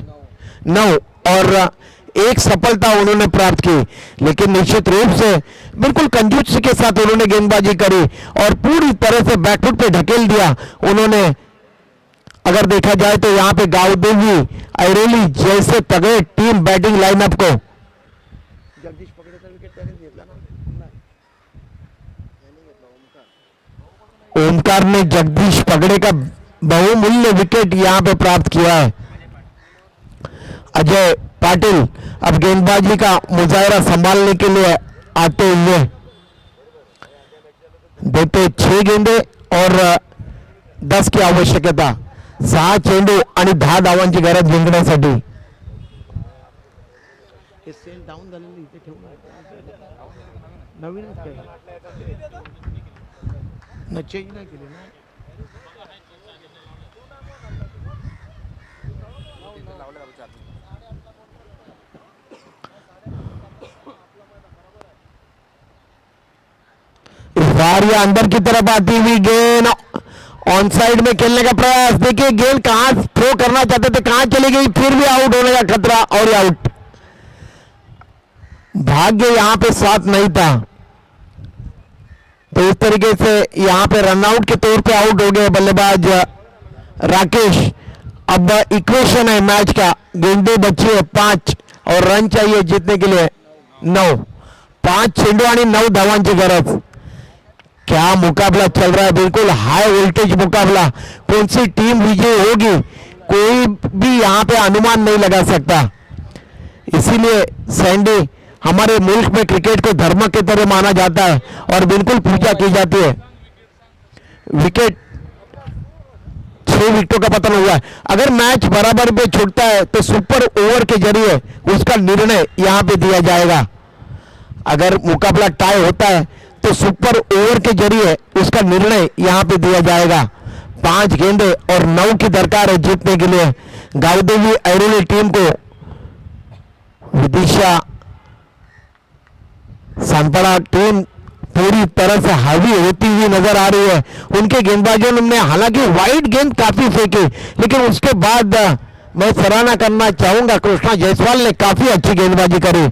9 और एक सफलता उन्होंने प्राप्त की, लेकिन निश्चित रूप से बिल्कुल कंजूसी के साथ उन्होंने गेंदबाजी करी और पूरी तरह से बैकफुट पे ढकेल दिया उन्होंने अगर देखा जाए तो यहाँ पे गावदेवी ऐरोली जैसे तगड़े टीम बैटिंग लाइनअप को ओमकार ने जगदीश पगड़े का बहुमूल्य विकेट यहां पे प्राप्त किया है। अजय पाटिल अब गेंदबाजी का मुजाहरा संभालने के लिए आते हुए देखते 6 गेंदे और 10 की आवश्यकता, 6 चेंडू आणि 10 धावांची गरज जिंकण्यासाठी। इस बार ये अंदर की तरफ आती हुई गेंद ऑन साइड में खेलने का प्रयास, देखिए गेंद कहां थ्रो करना चाहते थे, कहां चली गई, फिर भी आउट होने का खतरा और आउट। भाग्य यहां पे साथ नहीं था, तो इस तरीके से यहां पे रनआउट के तौर पे आउट हो गए बल्लेबाज राकेश। अब इक्वेशन है मैच का, गेंदे बची है 5 और रन चाहिए जीतने के लिए 9, 5 चेंडू आणि 9 धावांची गरज। क्या मुकाबला चल रहा है, बिल्कुल हाई वोल्टेज मुकाबला। कौन सी टीम विजयी होगी कोई भी यहां पे अनुमान नहीं लगा सकता, इसीलिए सैंडी हमारे मुल्क में क्रिकेट को धर्म की तरह माना जाता है और बिल्कुल पूजा की जाती है। विकेट 6 विकेटों का पतन हुआ है। अगर मैच बराबर पे छूटता है तो सुपर ओवर के जरिए उसका निर्णय यहां पे दिया जाएगा। अगर मुकाबला टाई होता है तो सुपर ओवर के जरिए उसका निर्णय यहां पे दिया जाएगा। 5 गेंदे और 9 की दरकार है जीतने के लिए। गावदेवी ऐरोली टीम को विदिशा सानपड़ा टीम पूरी तरह से हावी होती हुई नजर आ रही है। उनके गेंदबाजों ने हालांकि वाइड गेंद काफी फेंकी, लेकिन उसके बाद मैं सराहना करना चाहूंगा कृष्णा जायसवाल ने काफी अच्छी गेंदबाजी करी।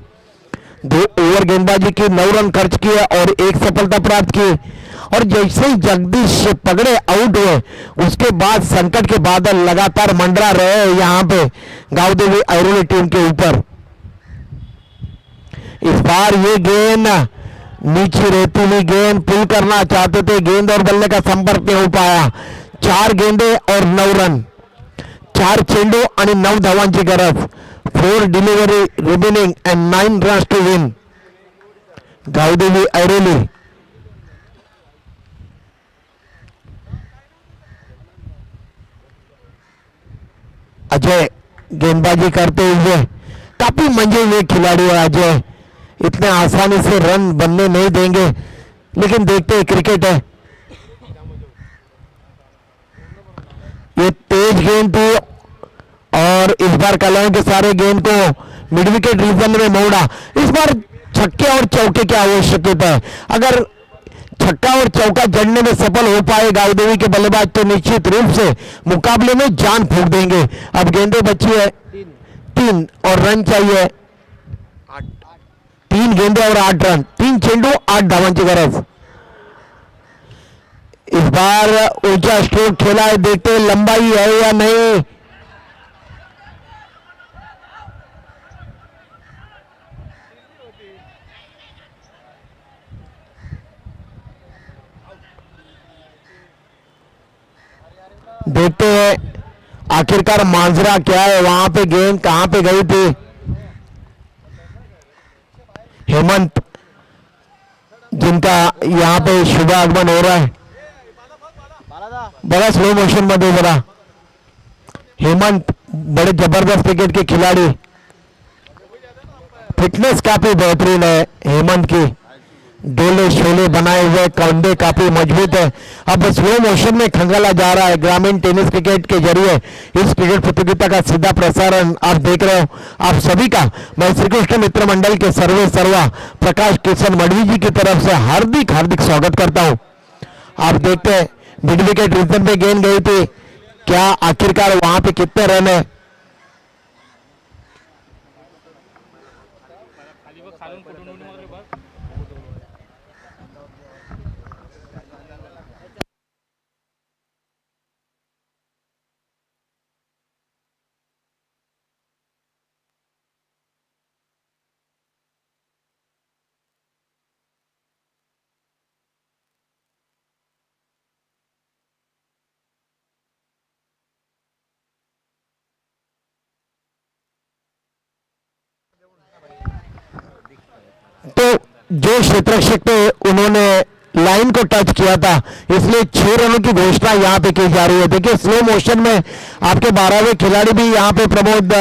2 ओवर गेंदबाजी की 9 रन खर्च किए और 1 सफलता प्राप्त की। और जैसे ही जगदीश पगड़े आउट हुए उसके बाद संकट के बादल लगातार मंडरा रहे यहां पे गावदेवी ऐरोली टीम के ऊपर। इस बार ये गेंद नीचे रेतीली गेंद पुल करना चाहते थे, गेंद और बल्ले का संपर्क नहीं हो पाया। 4 गेंदे और 9 रन, 4 चेंडू आणि 9 धावांची गरज। 4 delivery remaining and 9 runs to win. Gavdevi Airoli Ajay गेंदबाजी करते हुए काफी मंजे हुए खिलाड़ी है अजय, इतने आसानी से रन बनने नहीं देंगे, लेकिन देखते हैं क्रिकेट है। ये तेज गेंद थी और इस बार कल्याण के सारे गेंद को मिड विकेट रीजन में मोड़ा। इस बार छक्के और चौके की आवश्यकता है। अगर छक्का और चौका जड़ने में सफल हो पाए गावदेवी के बल्लेबाज तो निश्चित रूप से मुकाबले में जान फूंक देंगे। अब गेंदें बची है 3 और रन चाहिए 3 गेंदे और 8 रन, 3 चेंडू 8 धावांची गरज। इस बार ऊंचा स्ट्रोक खेला है, देखते हैं लंबाई है या नहीं। देखते हैं आखिरकार मांजरा क्या है, वहां पे गेंद कहां पे गई थी। हेमंत जिनका यहां पे शुभ आगमन हो रहा है, बड़ा स्लो मोशन मध्ये जरा। हेमंत बड़े जबरदस्त क्रिकेट के खिलाड़ी, फिटनेस काफी बेहतरीन है हेमंत की, डोले शोले बनाए हुए, कंधे काफी मजबूत है। अब स्लो मोशन में खंगाला जा रहा है। ग्रामीण टेनिस क्रिकेट के जरिए इस क्रिकेट प्रतियोगिता का सीधा प्रसारण आप देख रहे हो। आप सभी का मैं श्री कृष्ण मित्र मंडल के सर्वे सर्वा प्रकाश किशन मडवी जी की तरफ से हार्दिक हार्दिक स्वागत करता हूं। आप देखते हैं मिड विकेट रीजन पे गेंद गई थी, क्या आखिरकार वहां पे कितने रन है। तो जो क्षेत्ररक्षक थे उन्होंने लाइन को टच किया था, इसलिए 6 रनों की घोषणा यहाँ पे की जा रही है। देखिए स्लो मोशन में आपके 12वें खिलाड़ी भी यहाँ पे प्रमोद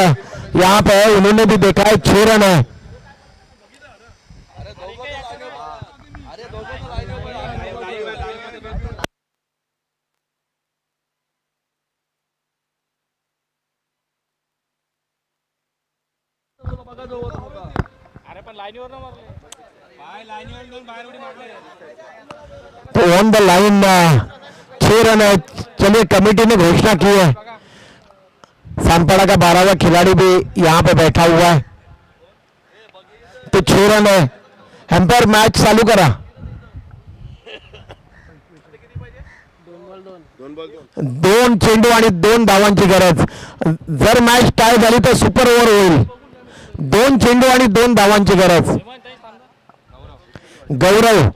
यहाँ पे है, उन्होंने भी देखा है 6 रन है। तो ऑन द लाइन 6 रन है। चलिए कमेटी ने घोषणा की है, सानपाड़ा का 12वां खिलाड़ी भी यहां पे बैठा हुआ है, तो 6 रन है। एम्पायर मैच चालू करा। 2 चेंडू आणि 2 धावांची गरज। जर मॅच टाय झाली तर सुपर ओव्हर होईल। 2 चेंडू आणि 2 धावांची गरज। गौरव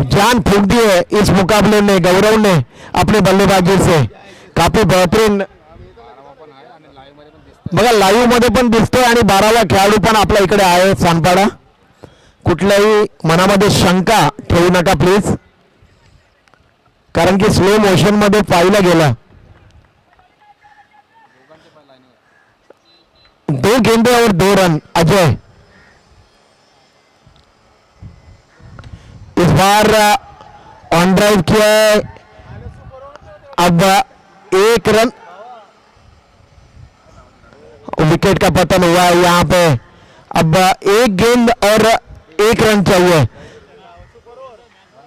जान फूंक दी है इस मुकाबले में। गौरव ने अपने बल्लेबाजी से काफी बेहतरीन, बघा लाईव्ह मध्ये पण दिसतोय आणि 12वा खेळाडू पण आपल्या इकडे आहे सानपाडा। कुठल्याही मनामध्ये शंका ठेवू नका प्लीज, कारण की स्लो मोशन मध्ये पाहिलं गेलं। 2 गेंदे और 2 रन। अजय इस बार ऑन ड्राइव किया है, अब 1 रन, विकेट का पतन हुआ है यहाँ पे। अब 1 गेंद और 1 रन चाहिए।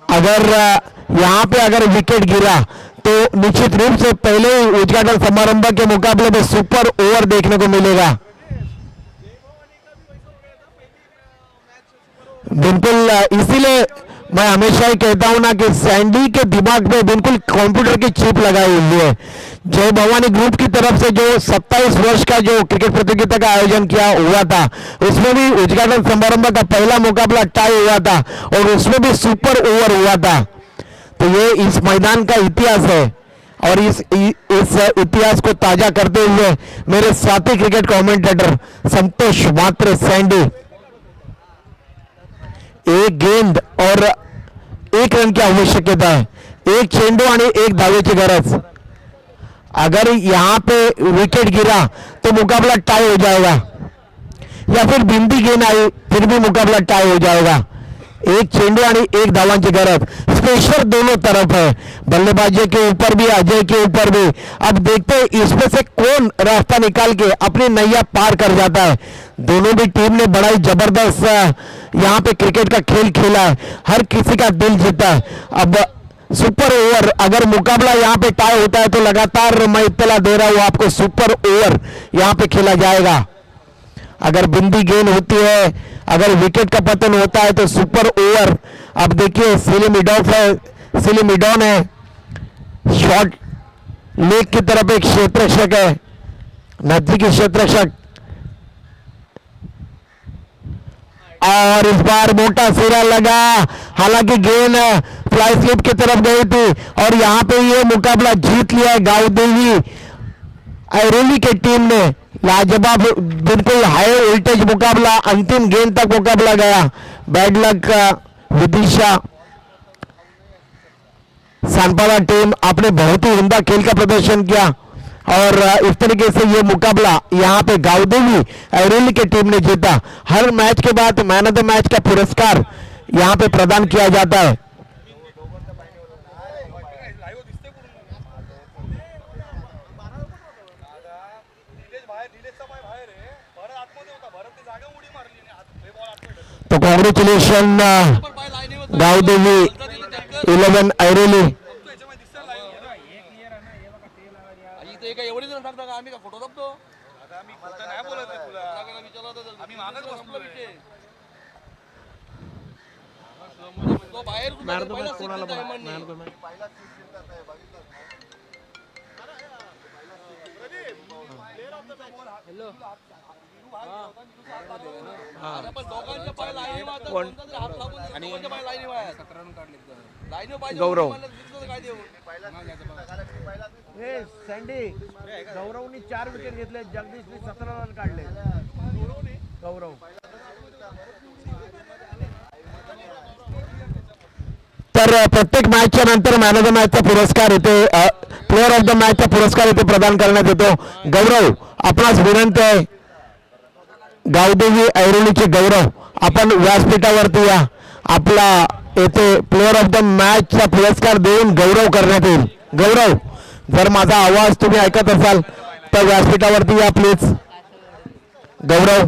अगर यहाँ पे अगर विकेट गिरा तो निश्चित रूप से पहले ही उद्घाटन समारंभ के मुकाबले में सुपर ओवर देखने को मिलेगा। बिल्कुल, इसीलिए मैं हमेशा ही कहता हूं ना कि सैंडी के दिमाग में बिल्कुल कंप्यूटर की चिप लगाई हुई है। जय भवानी ग्रुप की तरफ से जो 27 वर्ष का जो क्रिकेट प्रतियोगिता का आयोजन किया हुआ था, उसमें भी उद्घाटन समारंभ का पहला मुकाबला टाई हुआ था और उसमें भी सुपर ओवर हुआ था। तो ये इस मैदान का इतिहास है और इस इतिहास को ताजा करते हुए मेरे साथी क्रिकेट कमेंटेटर संतोष मात्र सैंडी, 1 गेंद और 1 रन की आवश्यकता है। 1 चेंडू आणि 1 धावेची गरज। अगर यहां पे विकेट गिरा तो मुकाबला टाई हो जाएगा, या फिर बिंदी गेंद आई फिर भी मुकाबला टाई हो जाएगा। 1 चेंडू आणि 1 धावांची गरज। प्रेशर दोनों तरफ है, बल्लेबाजी के ऊपर भी अजय के ऊपर भी। अब देखते हैं इसमें से कौन रास्ता निकाल के अपनी नैया पार कर जाता है। दोनों भी टीम ने बड़ा ही जबरदस्त यहाँ पे क्रिकेट का खेल खेला है, हर किसी का दिल जीता है। अब सुपर ओवर, अगर मुकाबला यहाँ पे टाई होता है तो लगातार मैं इत्तला दे रहा हूँ आपको, सुपर ओवर यहाँ पे खेला जाएगा। अगर बिंदी गेंद होती है, अगर विकेट का पतन होता है तो सुपर ओवर। अब देखिए सिलीमिडॉन है, शॉर्ट लेग की तरफ एक क्षेत्ररक्षक है, नजदीकी क्षेत्ररक्षक, और इस बार मोटा सिरा लगा। हालांकि गेंद फ्लाई स्लिप की तरफ गई थी और यहाँ पे ये मुकाबला जीत लिया है गावदेवी ऐरोली की टीम ने। लाजवाब, बिल्कुल हाई वोल्टेज मुकाबला, अंतिम गेंद तक मुकाबला गया। Bad luck Vidisha, Sanpada team आपने बहुत ही उम्दा खेल का प्रदर्शन किया और इस तरीके से ये मुकाबला यहाँ पे गावदेवी ऐरोली की टीम ने जीता। हर मैच के बाद मैन ऑफ द मैच का पुरस्कार यहाँ पे प्रदान किया जाता है। तो कॉन्ग्रेचुलेशन गावदेवी 11 ऐरोली। एवढी जण सांगता का आम्ही का फोटो दाबतो? आता आम्ही खोटं नाही बोलत आहे तुला. आम्ही मागच बसलो विषय. तो बाहेर पहिला कोणाला पहिला गौरव हे सँडी, गौरवनी 4 विकेट घेतले, जगदीशने 17 रन काढले। गौरव तर प्रत्येक मॅचच्या नंतर मॅन ऑफ द मॅचचा पुरस्कार इथे प्लेअर ऑफ द मॅचचा पुरस्कार इथे प्रदान करण्यात येतो. गौरव, आपणास विनंती आहे, गावदेवी ऐरोलीचे गौरव, आपण व्यासपीठावरती या. आपला येथे प्लेअर ऑफ द मॅचचा पुरस्कार देऊन गौरव करण्यात येईल. गौरव, जर माझा आवाज तुम्ही ऐकत असाल तर व्यासपीठावरती या प्लीज. गौरव,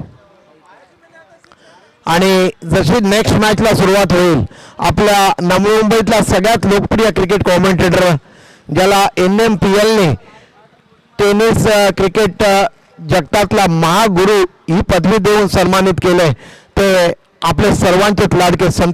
आणि जशी नेक्स्ट मॅचला सुरुवात होईल, आपल्या नवी मुंबईतला सगळ्यात लोकप्रिय क्रिकेट कॉमेंटेटर, ज्याला NMPL ने टेनिस क्रिकेट जगतातला महागुरु ही पदवी देऊन सन्मानित केले, ते आपले सर्वांचे लाडके संत